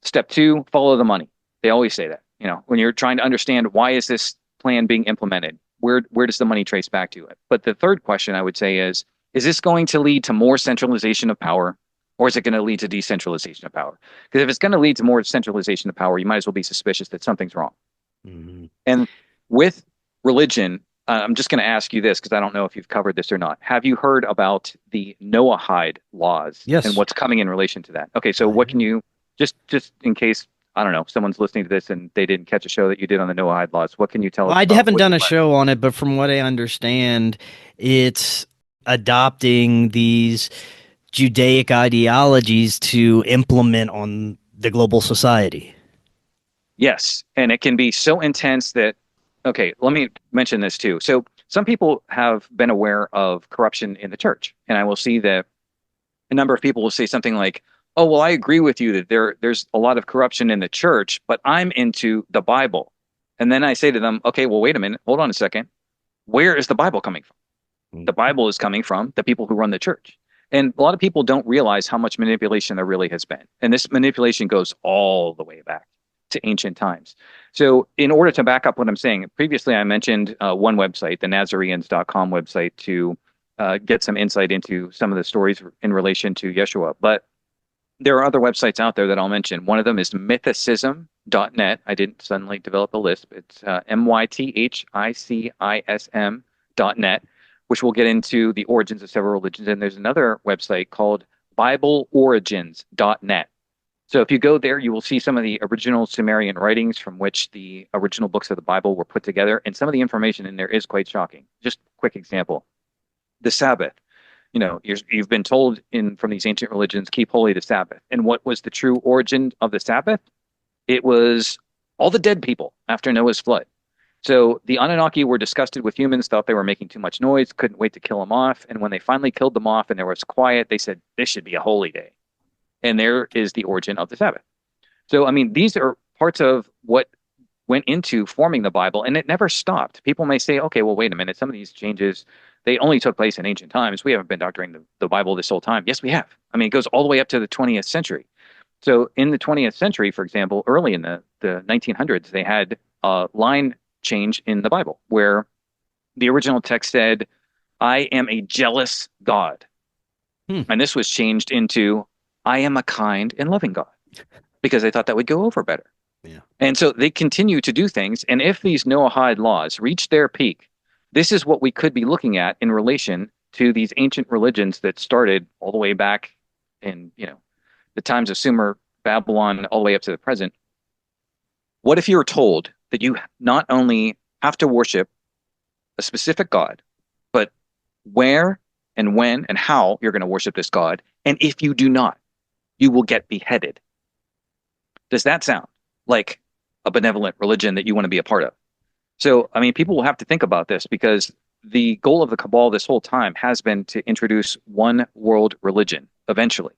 Step 2, follow the money. They always say that. When you're trying to understand why is this plan being implemented, where does the money trace back to it? But the third question I would say is this going to lead to more centralization of power? Or is it going to lead to decentralization of power? Because if it's going to lead to more centralization of power, you might as well be suspicious that something's wrong. Mm-hmm. And with religion, I'm just going to ask you this because I don't know if you've covered this or not. Have you heard about the Noahide laws? Yes. And what's coming in relation to that? Okay, so what can you, just in case, I don't know, someone's listening to this and they didn't catch a show that you did on the Noahide laws, what can you tell us? I haven't done a show on it, but from what I understand, it's adopting these Judaic ideologies to implement on the global society. Yes, and it can be so intense that, okay, let me mention this too. So some people have been aware of corruption in the church, and I will see that a number of people will say something like, "Oh, well, I agree with you that there's a lot of corruption in the church, but I'm into the Bible." And then I say to them, "Okay, well, wait a minute, hold on a second. Where is the Bible coming from? The Bible is coming from the people who run the church." And a lot of people don't realize how much manipulation there really has been. And this manipulation goes all the way back to ancient times. So in order to back up what I'm saying, previously I mentioned one website, the Nazareans.com website, to get some insight into some of the stories in relation to Yeshua. But there are other websites out there that I'll mention. One of them is mythicism.net. I didn't suddenly develop a list. It's mythicism.net, which will get into the origins of several religions. And there's another website called bibleorigins.net. So if you go there, you will see some of the original Sumerian writings from which the original books of the Bible were put together. And some of the information in there is quite shocking. Just a quick example. The Sabbath. You know, you've been told from these ancient religions, keep holy the Sabbath. And what was the true origin of the Sabbath? It was all the dead people after Noah's flood. So the Anunnaki were disgusted with humans, thought they were making too much noise, couldn't wait to kill them off. And when they finally killed them off and there was quiet, they said, this should be a holy day. And there is the origin of the Sabbath. So, I mean, these are parts of what went into forming the Bible, and it never stopped. People may say, okay, well, wait a minute, some of these changes, they only took place in ancient times. We haven't been doctoring the Bible this whole time. Yes, we have. I mean, it goes all the way up to the 20th century. So in the 20th century, for example, early in the 1900s, they had a line change in the Bible where the original text said, I am a jealous God. And this was changed into, I am a kind and loving God, because they thought that would go over better. Yeah. And so they continue to do things. And if these Noahide laws reach their peak, this is what we could be looking at in relation to these ancient religions that started all the way back in, the times of Sumer, Babylon, all the way up to the present. What if you were told that you not only have to worship a specific God, but where and when and how you're going to worship this God? And if you do not, you will get beheaded. Does that sound like a benevolent religion that you want to be a part of? So, I mean, people will have to think about this, because the goal of the Cabal this whole time has been to introduce one world religion eventually.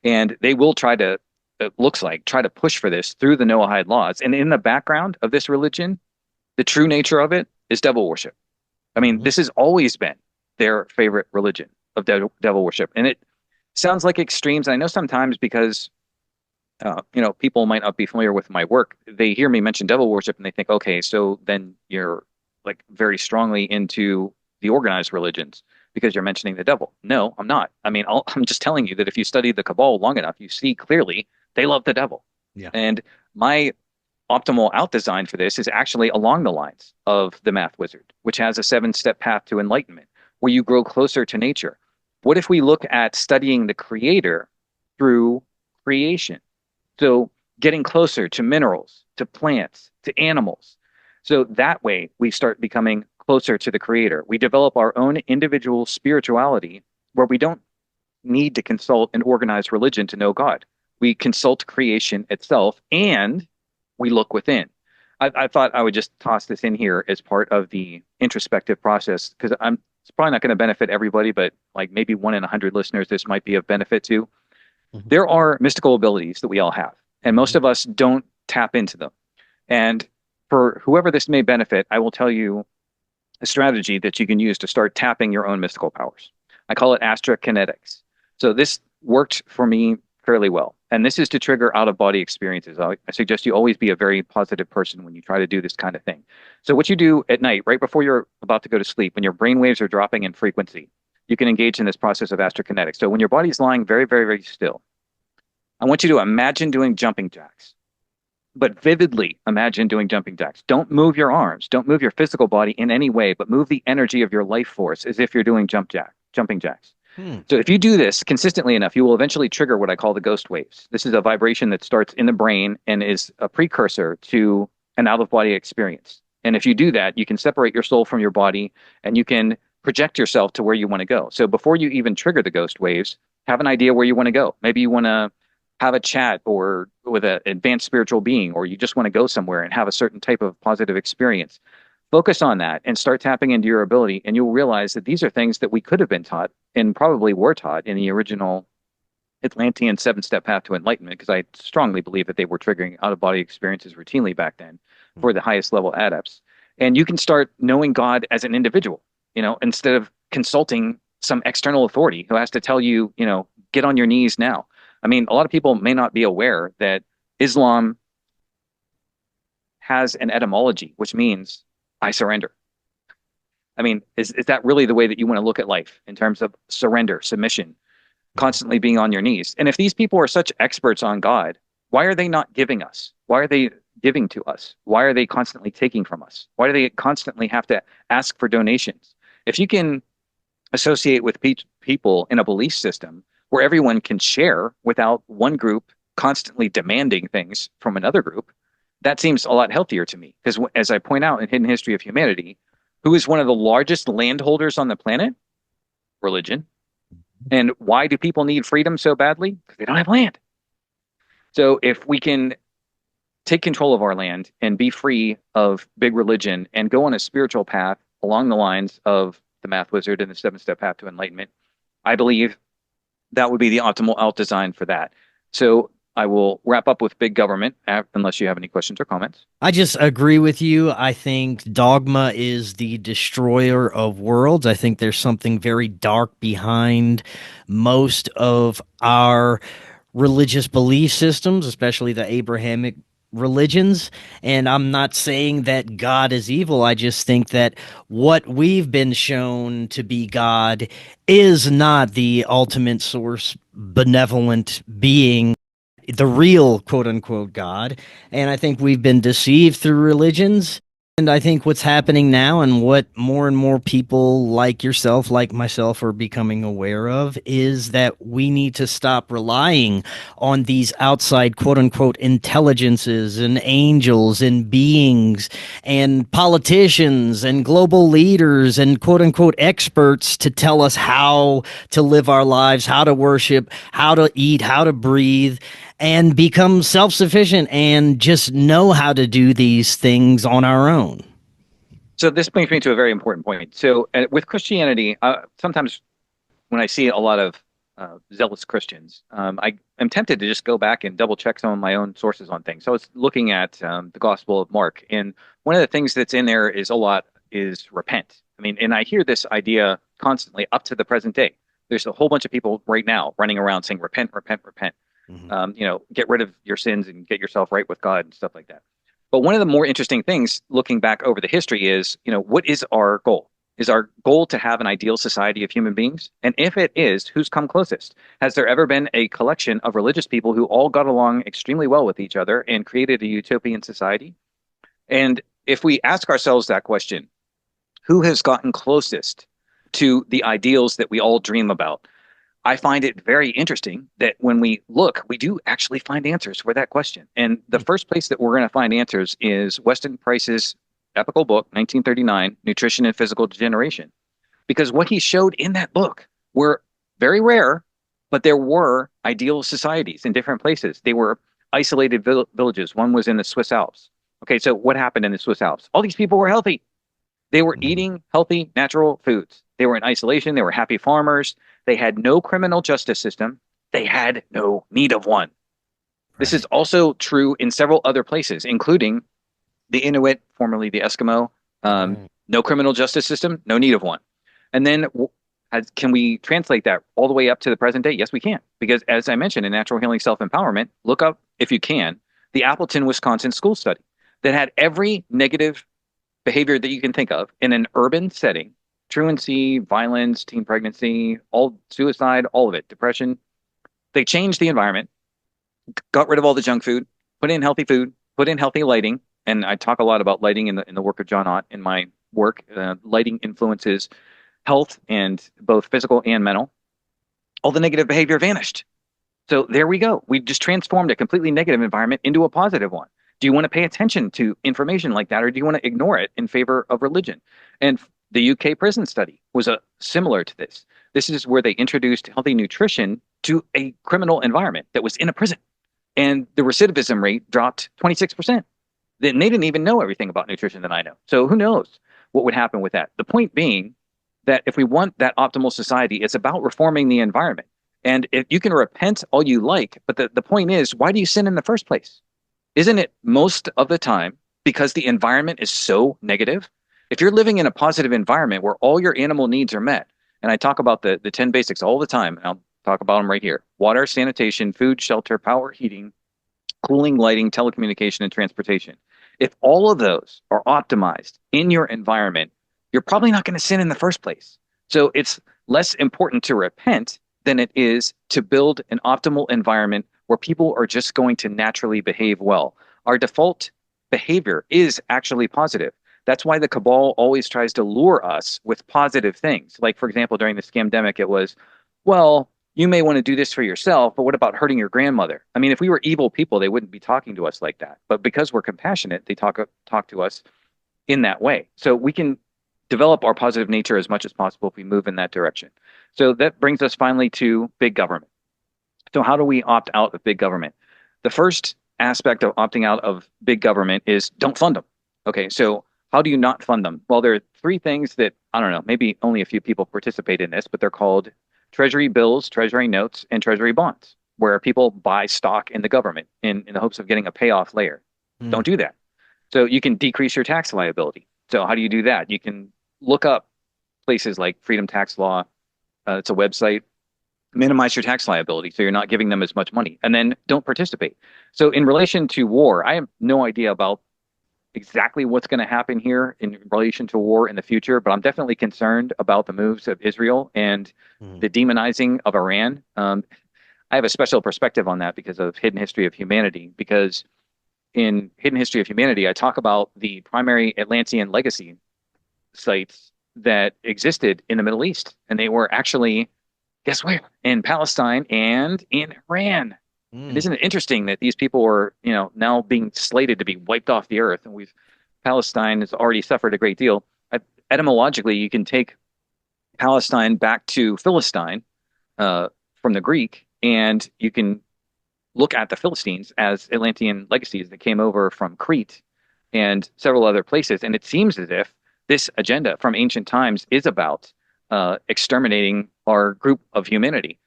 And they will try to, it looks like, try to push for this through the Noahide laws. And in the background of this religion, the true nature of it is devil worship. I mean, this has always been their favorite religion of devil worship. And it sounds like extremes. And I know sometimes because people might not be familiar with my work, they hear me mention devil worship and they think, okay, so then you're like very strongly into the organized religions because you're mentioning the devil. No, I'm not. I mean, I'm just telling you that if you study the Cabal long enough, you see clearly they love the devil. Yeah. And my optimal out design for this is actually along the lines of the Math Wizard, which has a 7-step path to enlightenment, where you grow closer to nature. What if we look at studying the creator through creation? So getting closer to minerals, to plants, to animals. So that way we start becoming closer to the creator. We develop our own individual spirituality where we don't need to consult an organized religion to know God. We consult creation itself and we look within. I thought I would just toss this in here as part of the introspective process, because it's probably not going to benefit everybody, but like maybe 1 in 100 listeners, this might be of benefit to. There are mystical abilities that we all have, and most of us don't tap into them. And for whoever this may benefit, I will tell you a strategy that you can use to start tapping your own mystical powers. I call it astrokinetics. So this worked for me fairly well. And this is to trigger out-of-body experiences. I suggest you always be a very positive person when you try to do this kind of thing. So what you do at night, right before you're about to go to sleep, when your brain waves are dropping in frequency, you can engage in this process of astrokinetics. So when your body's lying very, very, very still, I want you to imagine doing jumping jacks, but vividly imagine doing jumping jacks. Don't move your arms. Don't move your physical body in any way, but move the energy of your life force as if you're doing jumping jacks. So if you do this consistently enough, you will eventually trigger what I call the ghost waves. This is a vibration that starts in the brain and is a precursor to an out-of-body experience. And if you do that, you can separate your soul from your body and you can project yourself to where you want to go. So before you even trigger the ghost waves, have an idea where you want to go. Maybe you want to have a chat or with an advanced spiritual being, or you just want to go somewhere and have a certain type of positive experience. Focus on that and start tapping into your ability, and you'll realize that these are things that we could have been taught and probably were taught in the original Atlantean seven-step path to enlightenment, because I strongly believe that they were triggering out-of-body experiences routinely back then for the highest level adepts. And you can start knowing God as an individual, instead of consulting some external authority who has to tell you, get on your knees now. I mean, a lot of people may not be aware that Islam has an etymology, which means I surrender. I mean, is that really the way that you want to look at life in terms of surrender, submission, constantly being on your knees? And if these people are such experts on God, why are they not giving us? Why are they giving to us? Why are they constantly taking from us? Why do they constantly have to ask for donations? If you can associate with people in a belief system where everyone can share without one group constantly demanding things from another group, that seems a lot healthier to me. Because as I point out in Hidden History of Humanity, who is one of the largest landholders on the planet? Religion. And why do people need freedom so badly? Because they don't have land. So if we can take control of our land and be free of big religion and go on a spiritual path along the lines of the Math Wizard and the seven-step path to enlightenment, I believe that would be the optimal out design for that. So I will wrap up with big government, unless you have any questions or comments. I just agree with you. I think dogma is the destroyer of worlds. I think there's something very dark behind most of our religious belief systems, especially the Abrahamic religions. And I'm not saying that God is evil. I just think that what we've been shown to be God is not the ultimate source, benevolent being, the real quote unquote God. And I think we've been deceived through religions. And I think what's happening now, and what more and more people like yourself, like myself, are becoming aware of, is that we need to stop relying on these outside quote unquote intelligences and angels and beings and politicians and global leaders and quote unquote experts to tell us how to live our lives, how to worship, how to eat, how to breathe, and become self-sufficient and just know how to do these things on our own. So this brings me to a very important point. So with Christianity, sometimes when I see a lot of zealous Christians, I am tempted to just go back and double check some of my own sources on things. So I was looking at the Gospel of Mark, and one of the things that's in there is repent. I mean, and I hear this idea constantly up to the present day. There's a whole bunch of people right now running around saying, repent, repent, repent. Mm-hmm. Get rid of your sins and get yourself right with God and stuff like that. But one of the more interesting things looking back over the history is, what is our goal? Is our goal to have an ideal society of human beings? And if it is, who's come closest? Has there ever been a collection of religious people who all got along extremely well with each other and created a utopian society? And if we ask ourselves that question, who has gotten closest to the ideals that we all dream about? I find it very interesting that when we look, we do actually find answers for that question. And the first place that we're going to find answers is Weston Price's epical book, 1939, Nutrition and Physical Degeneration. Because what he showed in that book were very rare, but there were ideal societies in different places. They were isolated villages. One was in the Swiss Alps. Okay, so what happened in the Swiss Alps? All these people were healthy. They were eating healthy, natural foods. They were in isolation. They were happy farmers. They had no criminal justice system. They had no need of one. Right. This is also true in several other places, including the Inuit, formerly the Eskimo. No criminal justice system, no need of one. And then can we translate that all the way up to the present day? Yes, we can. Because as I mentioned in Natural Healing Self-Empowerment, look up, if you can, the Appleton, Wisconsin school study that had every negative behavior that you can think of in an urban setting: truancy, violence, teen pregnancy, all suicide, all of it, depression. They changed the environment, got rid of all the junk food, put in healthy food, put in healthy lighting. And I talk a lot about lighting in the work of John Ott in my work. Lighting influences health, and both physical and mental. All the negative behavior vanished. So there we go. We just transformed a completely negative environment into a positive one. Do you want to pay attention to information like that, or do you want to ignore it in favor of religion? And the UK prison study was similar to this. This is where they introduced healthy nutrition to a criminal environment that was in a prison. And the recidivism rate dropped 26%. Then they didn't even know everything about nutrition that I know. So who knows what would happen with that? The point being that if we want that optimal society, it's about reforming the environment. And if you can repent all you like, but the point is, why do you sin in the first place? Isn't it most of the time because the environment is so negative? If you're living in a positive environment where all your animal needs are met, and I talk about the 10 basics all the time, and I'll talk about them right here: water, sanitation, food, shelter, power, heating, cooling, lighting, telecommunication, and transportation. If all of those are optimized in your environment, you're probably not going to sin in the first place. So it's less important to repent than it is to build an optimal environment where people are just going to naturally behave well. Our default behavior is actually positive. That's why the cabal always tries to lure us with positive things. Like, for example, during the scamdemic, it was, well, you may want to do this for yourself, but what about hurting your grandmother? I mean, if we were evil people, they wouldn't be talking to us like that. But because we're compassionate, they talk to us in that way. So we can develop our positive nature as much as possible if we move in that direction. So that brings us finally to big government. So how do we opt out of big government? The first aspect of opting out of big government is don't fund them. Okay, so how do you not fund them? Well, there are three things that, I don't know, maybe only a few people participate in this, but they're called treasury bills, treasury notes, and treasury bonds, where people buy stock in the government in the hopes of getting a payoff later. Don't do that. So you can decrease your tax liability. So how do you do that? You can look up places like Freedom Tax Law. It's a website. Minimize your tax liability so you're not giving them as much money, and then don't participate. So in relation to war, I have no idea about exactly what's going to happen here in relation to war in the future, but I'm definitely concerned about the moves of Israel and the demonizing of Iran. I have a special perspective on that because of Hidden History of Humanity, because in Hidden History of Humanity, I talk about the primary Atlantean legacy sites that existed in the Middle East, and they were actually, guess where? In Palestine and in Iran. And isn't it interesting that these people are, now being slated to be wiped off the earth, and Palestine has already suffered a great deal. Etymologically, you can take Palestine back to Philistine from the Greek, and you can look at the Philistines as Atlantean legacies that came over from Crete and several other places. And it seems as if this agenda from ancient times is about exterminating our group of humanity.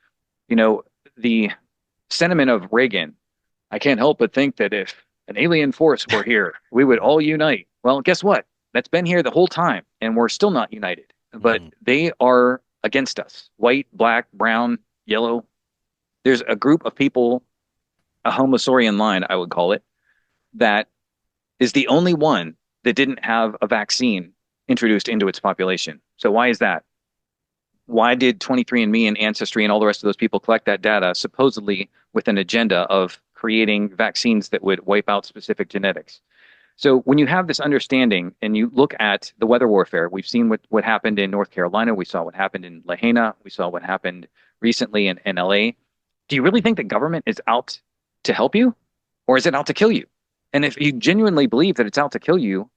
The sentiment of Reagan, I can't help but think that if an alien force were here, we would all unite. Well, guess what? That's been here the whole time, and we're still not united. But they are against us. White, black, brown, yellow. There's a group of people, a Homosaurian line, I would call it, that is the only one that didn't have a vaccine introduced into its population. So why is that? Why did 23andMe and Ancestry and all the rest of those people collect that data, supposedly with an agenda of creating vaccines that would wipe out specific genetics? So when you have this understanding and you look at the weather warfare, we've seen what happened in North Carolina. We saw what happened in Lahaina. We saw what happened recently in LA. Do you really think the government is out to help you, or is it out to kill you? And if you genuinely believe that it's out to kill you,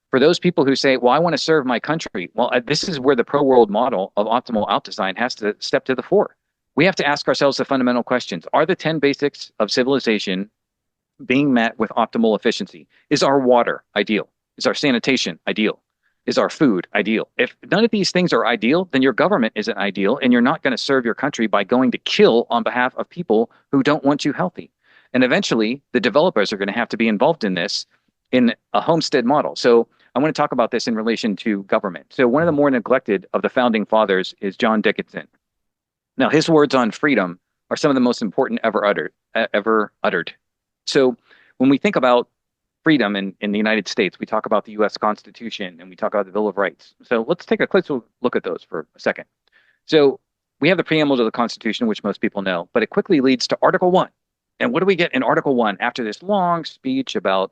for those people who say, well, I want to serve my country, well, this is where the pro-world model of optimal out-design has to step to the fore. We have to ask ourselves the fundamental questions. Are the 10 basics of civilization being met with optimal efficiency? Is our water ideal? Is our sanitation ideal? Is our food ideal? If none of these things are ideal, then your government isn't ideal, and you're not going to serve your country by going to kill on behalf of people who don't want you healthy. And eventually, the developers are going to have to be involved in this in a homestead model. So I want to talk about this in relation to government. So one of the more neglected of the founding fathers is John Dickinson. Now, his words on freedom are some of the most important ever uttered. So when we think about freedom in the United States, we talk about the U.S. Constitution and we talk about the Bill of Rights. So let's take a quick look at those for a second. So we have the preamble to the Constitution, which most people know, but it quickly leads to Article 1. And what do we get in Article 1 after this long speech about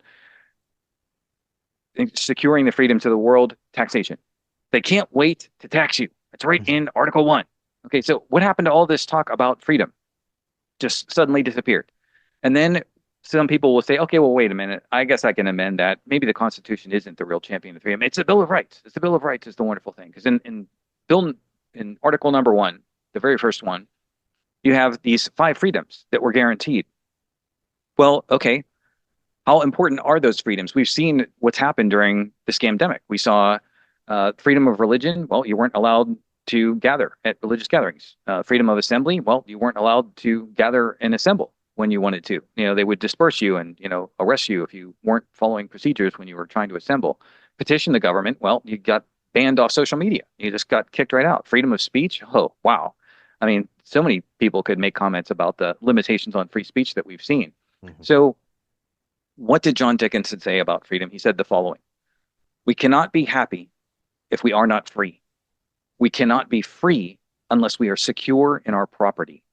securing the freedom to the world? Taxation. They can't wait to tax you. It's right in Article 1. Okay, so what happened to all this talk about freedom? Just suddenly disappeared. And then some people will say, okay, well, wait a minute. I guess I can amend that. Maybe the Constitution isn't the real champion of freedom. It's the Bill of Rights. It's the Bill of Rights is the wonderful thing. Because in Article number 1, the very first one, you have these 5 freedoms that were guaranteed. Well, okay, how important are those freedoms? We've seen what's happened during the scamdemic. We saw freedom of religion. Well, you weren't allowed to gather at religious gatherings. Freedom of assembly, well, you weren't allowed to gather and assemble when you wanted to. They would disperse you and, arrest you if you weren't following procedures when you were trying to assemble. Petition the government, well, you got banned off social media. You just got kicked right out. Freedom of speech, oh, wow. I mean, so many people could make comments about the limitations on free speech that we've seen. Mm-hmm. So what did John Dickinson say about freedom? He said the following: we cannot be happy if we are not free. We cannot be free unless we are secure in our property.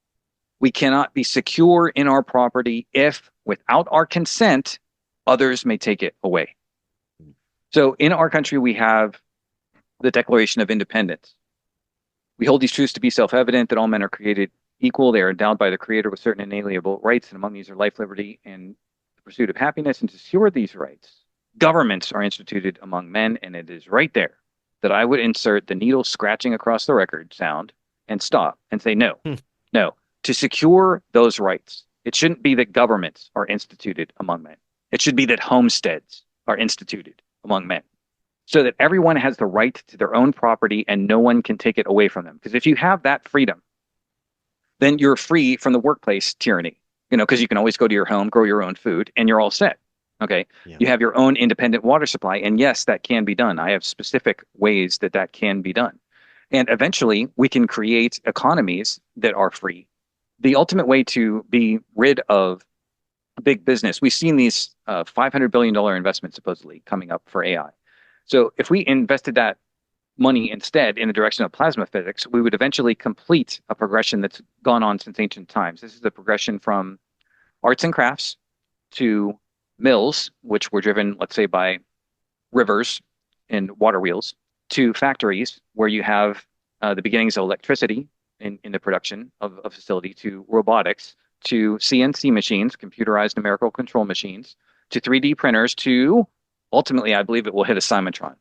We cannot be secure in our property if, without our consent, others may take it away. So in our country, we have the Declaration of Independence. We hold these truths to be self-evident, that all men are created equal. They are endowed by the Creator with certain inalienable rights, and among these are life, liberty, and the pursuit of happiness. And to secure these rights, governments are instituted among men, and it is right there that I would insert the needle scratching across the record sound and stop and say, no, no. To secure those rights, it shouldn't be that governments are instituted among men. It should be that homesteads are instituted among men, so that everyone has the right to their own property and no one can take it away from them. Because if you have that freedom, then you're free from the workplace tyranny, because you can always go to your home, grow your own food, and you're all set. Okay. Yeah. You have your own independent water supply. And yes, that can be done. I have specific ways that can be done. And eventually we can create economies that are free. The ultimate way to be rid of big business, we've seen these $500 billion investments supposedly coming up for AI. So if we invested that money instead in the direction of plasma physics, we would eventually complete a progression that's gone on since ancient times. This is the progression from arts and crafts to mills, which were driven, let's say, by rivers and water wheels, to factories where you have the beginnings of electricity in the production of a facility, to robotics, to CNC machines, computerized numerical control machines, to 3D printers, to ultimately, I believe it will hit a Simultron.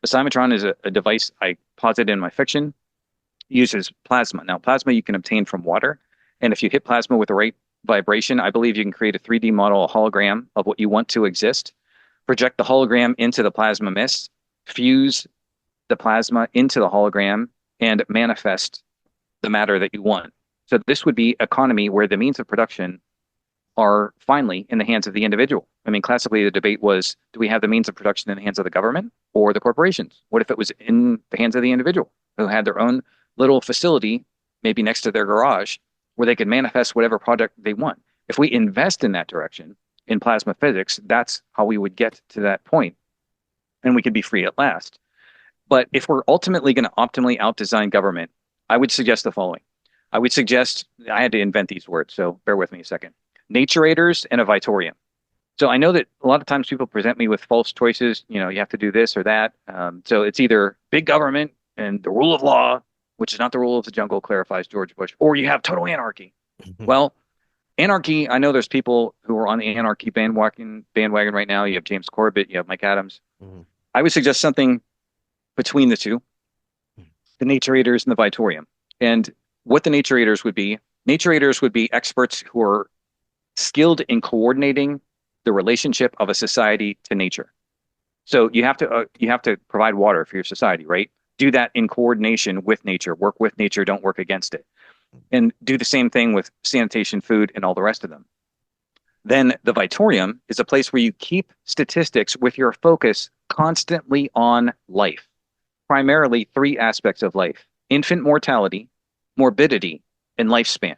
A Simultron is a device I posit in my fiction, uses plasma. Now, plasma you can obtain from water, and if you hit plasma with the right vibration, I believe you can create a 3D model, a hologram of what you want to exist, project the hologram into the plasma mist, fuse the plasma into the hologram, and manifest the matter that you want. So this would be economy where the means of production are finally in the hands of the individual. I mean, classically, the debate was, do we have the means of production in the hands of the government or the corporations? What if it was in the hands of the individual who had their own little facility, maybe next to their garage, where they could manifest whatever product they want? If we invest in that direction, in plasma physics, that's how we would get to that point, and we could be free at last. But if we're ultimately going to optimally out-design government, I would suggest the following. I would suggest, I had to invent these words, so bear with me a second. Naturators and a Vitorium. So I know that a lot of times people present me with false choices. You have to do this or that. So it's either big government and the rule of law, which is not the rule of the jungle, clarifies George Bush, or you have total anarchy. Well, anarchy, I know there's people who are on the anarchy bandwagon right now. You have James Corbett, you have Mike Adams. I would suggest something between the two, the Naturators and the Vitorium. And what the Naturators would be experts who are skilled in coordinating the relationship of a society to nature. So you have to provide water for your society, right? Do that in coordination with nature. Work with nature, don't work against it. And do the same thing with sanitation, food, and all the rest of them. Then the Vitorium is a place where you keep statistics with your focus constantly on life. Primarily 3 aspects of life: infant mortality, morbidity, and lifespan.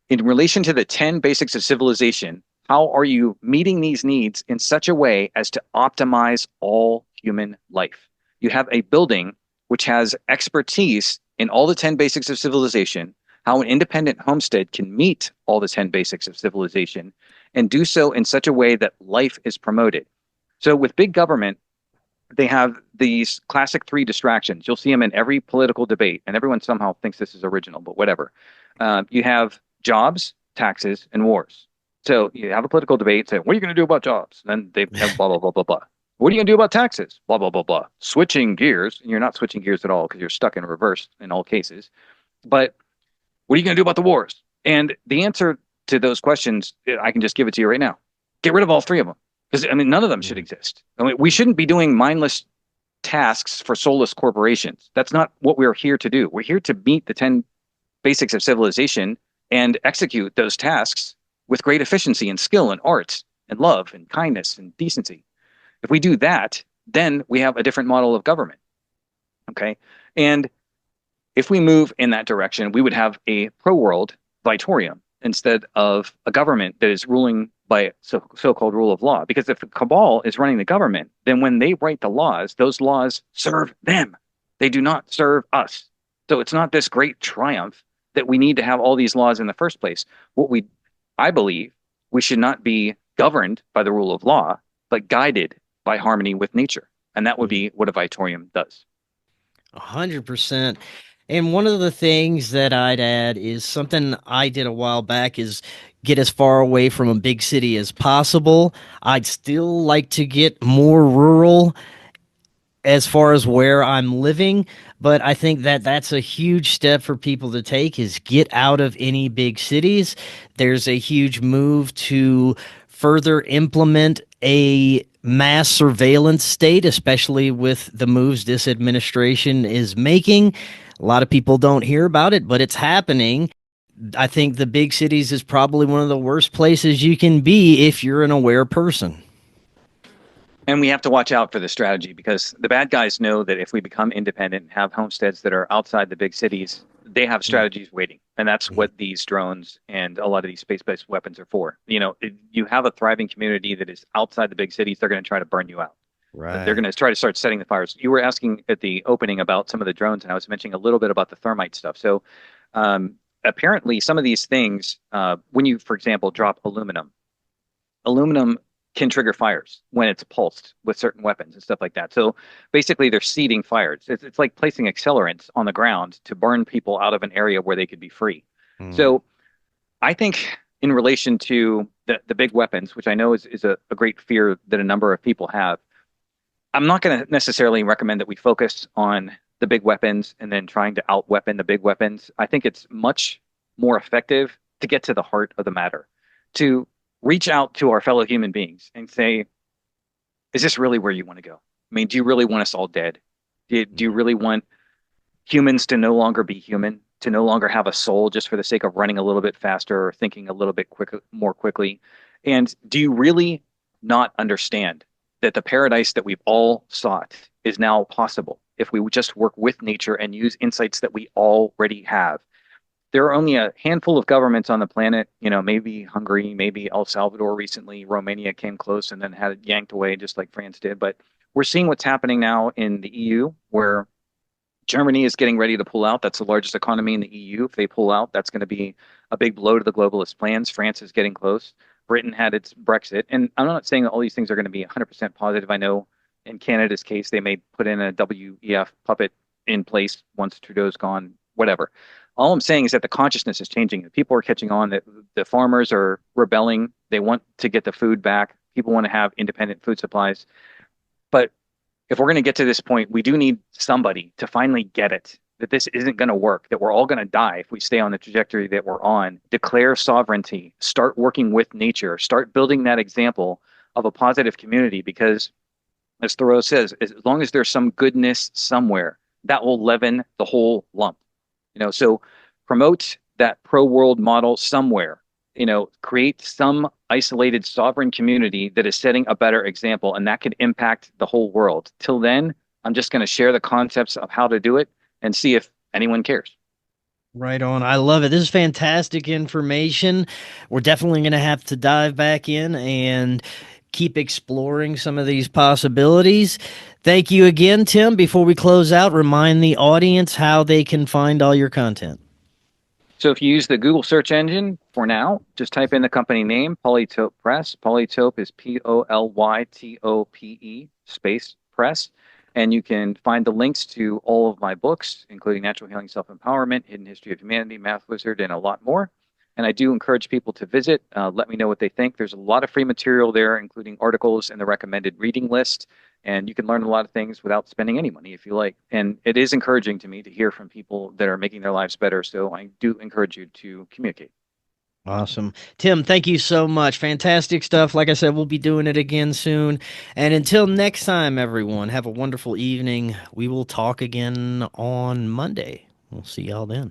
In relation to the 10 basics of civilization, how are you meeting these needs in such a way as to optimize all human life? You have a building which has expertise in all the 10 basics of civilization, how an independent homestead can meet all the 10 basics of civilization and do so in such a way that life is promoted. So with big government, they have these classic 3 distractions. You'll see them in every political debate, and everyone somehow thinks this is original, but whatever. You have jobs, taxes, and wars. So you have a political debate, say, what are you going to do about jobs? And then they have blah, blah, blah, blah, blah. What are you going to do about taxes? Blah, blah, blah, blah. Switching gears, and you're not switching gears at all because you're stuck in reverse in all cases. But what are you going to do about the wars? And the answer to those questions, I can just give it to you right now. Get rid of all 3 of them. Because, none of them should exist. We shouldn't be doing mindless tasks for soulless corporations. That's not what we're here to do. We're here to meet the 10 basics of civilization and execute those tasks with great efficiency and skill and art and love and kindness and decency. If we do that, then we have a different model of government. Okay. And if we move in that direction, we would have a pro-world Vitorium instead of a government that is ruling by so-called rule of law. Because if the Cabal is running the government, then when they write the laws, those laws serve them. They do not serve us. So it's not this great triumph that we need to have all these laws in the first place. I believe we should not be governed by the rule of law, but guided by harmony with nature. And that would be what a Vitorium does. 100%. And one of the things that I'd add is something I did a while back is get as far away from a big city as possible. I'd still like to get more rural as far as where I'm living, but I think that that's a huge step for people to take is get out of any big cities. There's a huge move to further implement a mass surveillance state, especially with the moves this administration is making. A lot of people don't hear about it, but it's happening. I think the big cities is probably one of the worst places you can be if you're an aware person. And we have to watch out for the strategy because the bad guys know that if we become independent and have homesteads that are outside the big cities, they have strategies waiting. And that's what these drones and a lot of these space-based weapons are for. You have a thriving community that is outside the big cities, they're going to try to burn you out. Right. They're going to try to start setting the fires. You were asking at the opening about some of the drones, and I was mentioning a little bit about the thermite stuff. So apparently some of these things, when you, for example, drop aluminum can trigger fires when it's pulsed with certain weapons and stuff like that. So basically they're seeding fires. It's like placing accelerants on the ground to burn people out of an area where they could be free. So I think in relation to the big weapons, which I know is a great fear that a number of people have, I'm not going to necessarily recommend that we focus on the big weapons and then trying to out-weapon the big weapons. I think it's much more effective to get to the heart of the matter, to reach out to our fellow human beings and say, is this really where you want to go? I mean, do you really want us all dead? Do you really want humans to no longer be human, to no longer have a soul just for the sake of running a little bit faster or thinking a little bit more quickly? And do you really not understand that the paradise that we've all sought is now possible if we just work with nature and use insights that we already have? There are only a handful of governments on the planet, maybe Hungary, maybe El Salvador recently. Romania came close and then had it yanked away just like France did. But we're seeing what's happening now in the EU, where Germany is getting ready to pull out. That's the largest economy in the EU. If they pull out, that's going to be a big blow to the globalist plans. France is getting close. Britain had its Brexit. And I'm not saying that all these things are going to be 100% positive. I know in Canada's case, they may put in a WEF puppet in place once Trudeau's gone, whatever. All I'm saying is that the consciousness is changing. People are catching on that the farmers are rebelling. They want to get the food back. People want to have independent food supplies. But if we're going to get to this point, we do need somebody to finally get it, that this isn't going to work, that we're all going to die if we stay on the trajectory that we're on. Declare sovereignty. Start working with nature. Start building that example of a positive community because, as Thoreau says, as long as there's some goodness somewhere, that will leaven the whole lump. So promote that pro-world model somewhere, create some isolated sovereign community that is setting a better example, and that could impact the whole world. Till then, I'm just going to share the concepts of how to do it and see if anyone cares. Right on. I love it. This is fantastic information. We're definitely going to have to dive back in and keep exploring some of these possibilities. Thank you again, Tim. Before we close out, remind the audience how they can find all your content. So if you use the Google search engine for now, just type in the company name, Polytope Press. Polytope is Polytope space press. And you can find the links to all of my books, including Natural Healing Self-Empowerment, Hidden History of Humanity, Math Wizard, and a lot more. And I do encourage people to visit. Let me know what they think. There's a lot of free material there, including articles and the recommended reading list. And you can learn a lot of things without spending any money if you like. And it is encouraging to me to hear from people that are making their lives better. So I do encourage you to communicate. Awesome. Tim, thank you so much. Fantastic stuff. Like I said, we'll be doing it again soon. And until next time, everyone, have a wonderful evening. We will talk again on Monday. We'll see y'all then.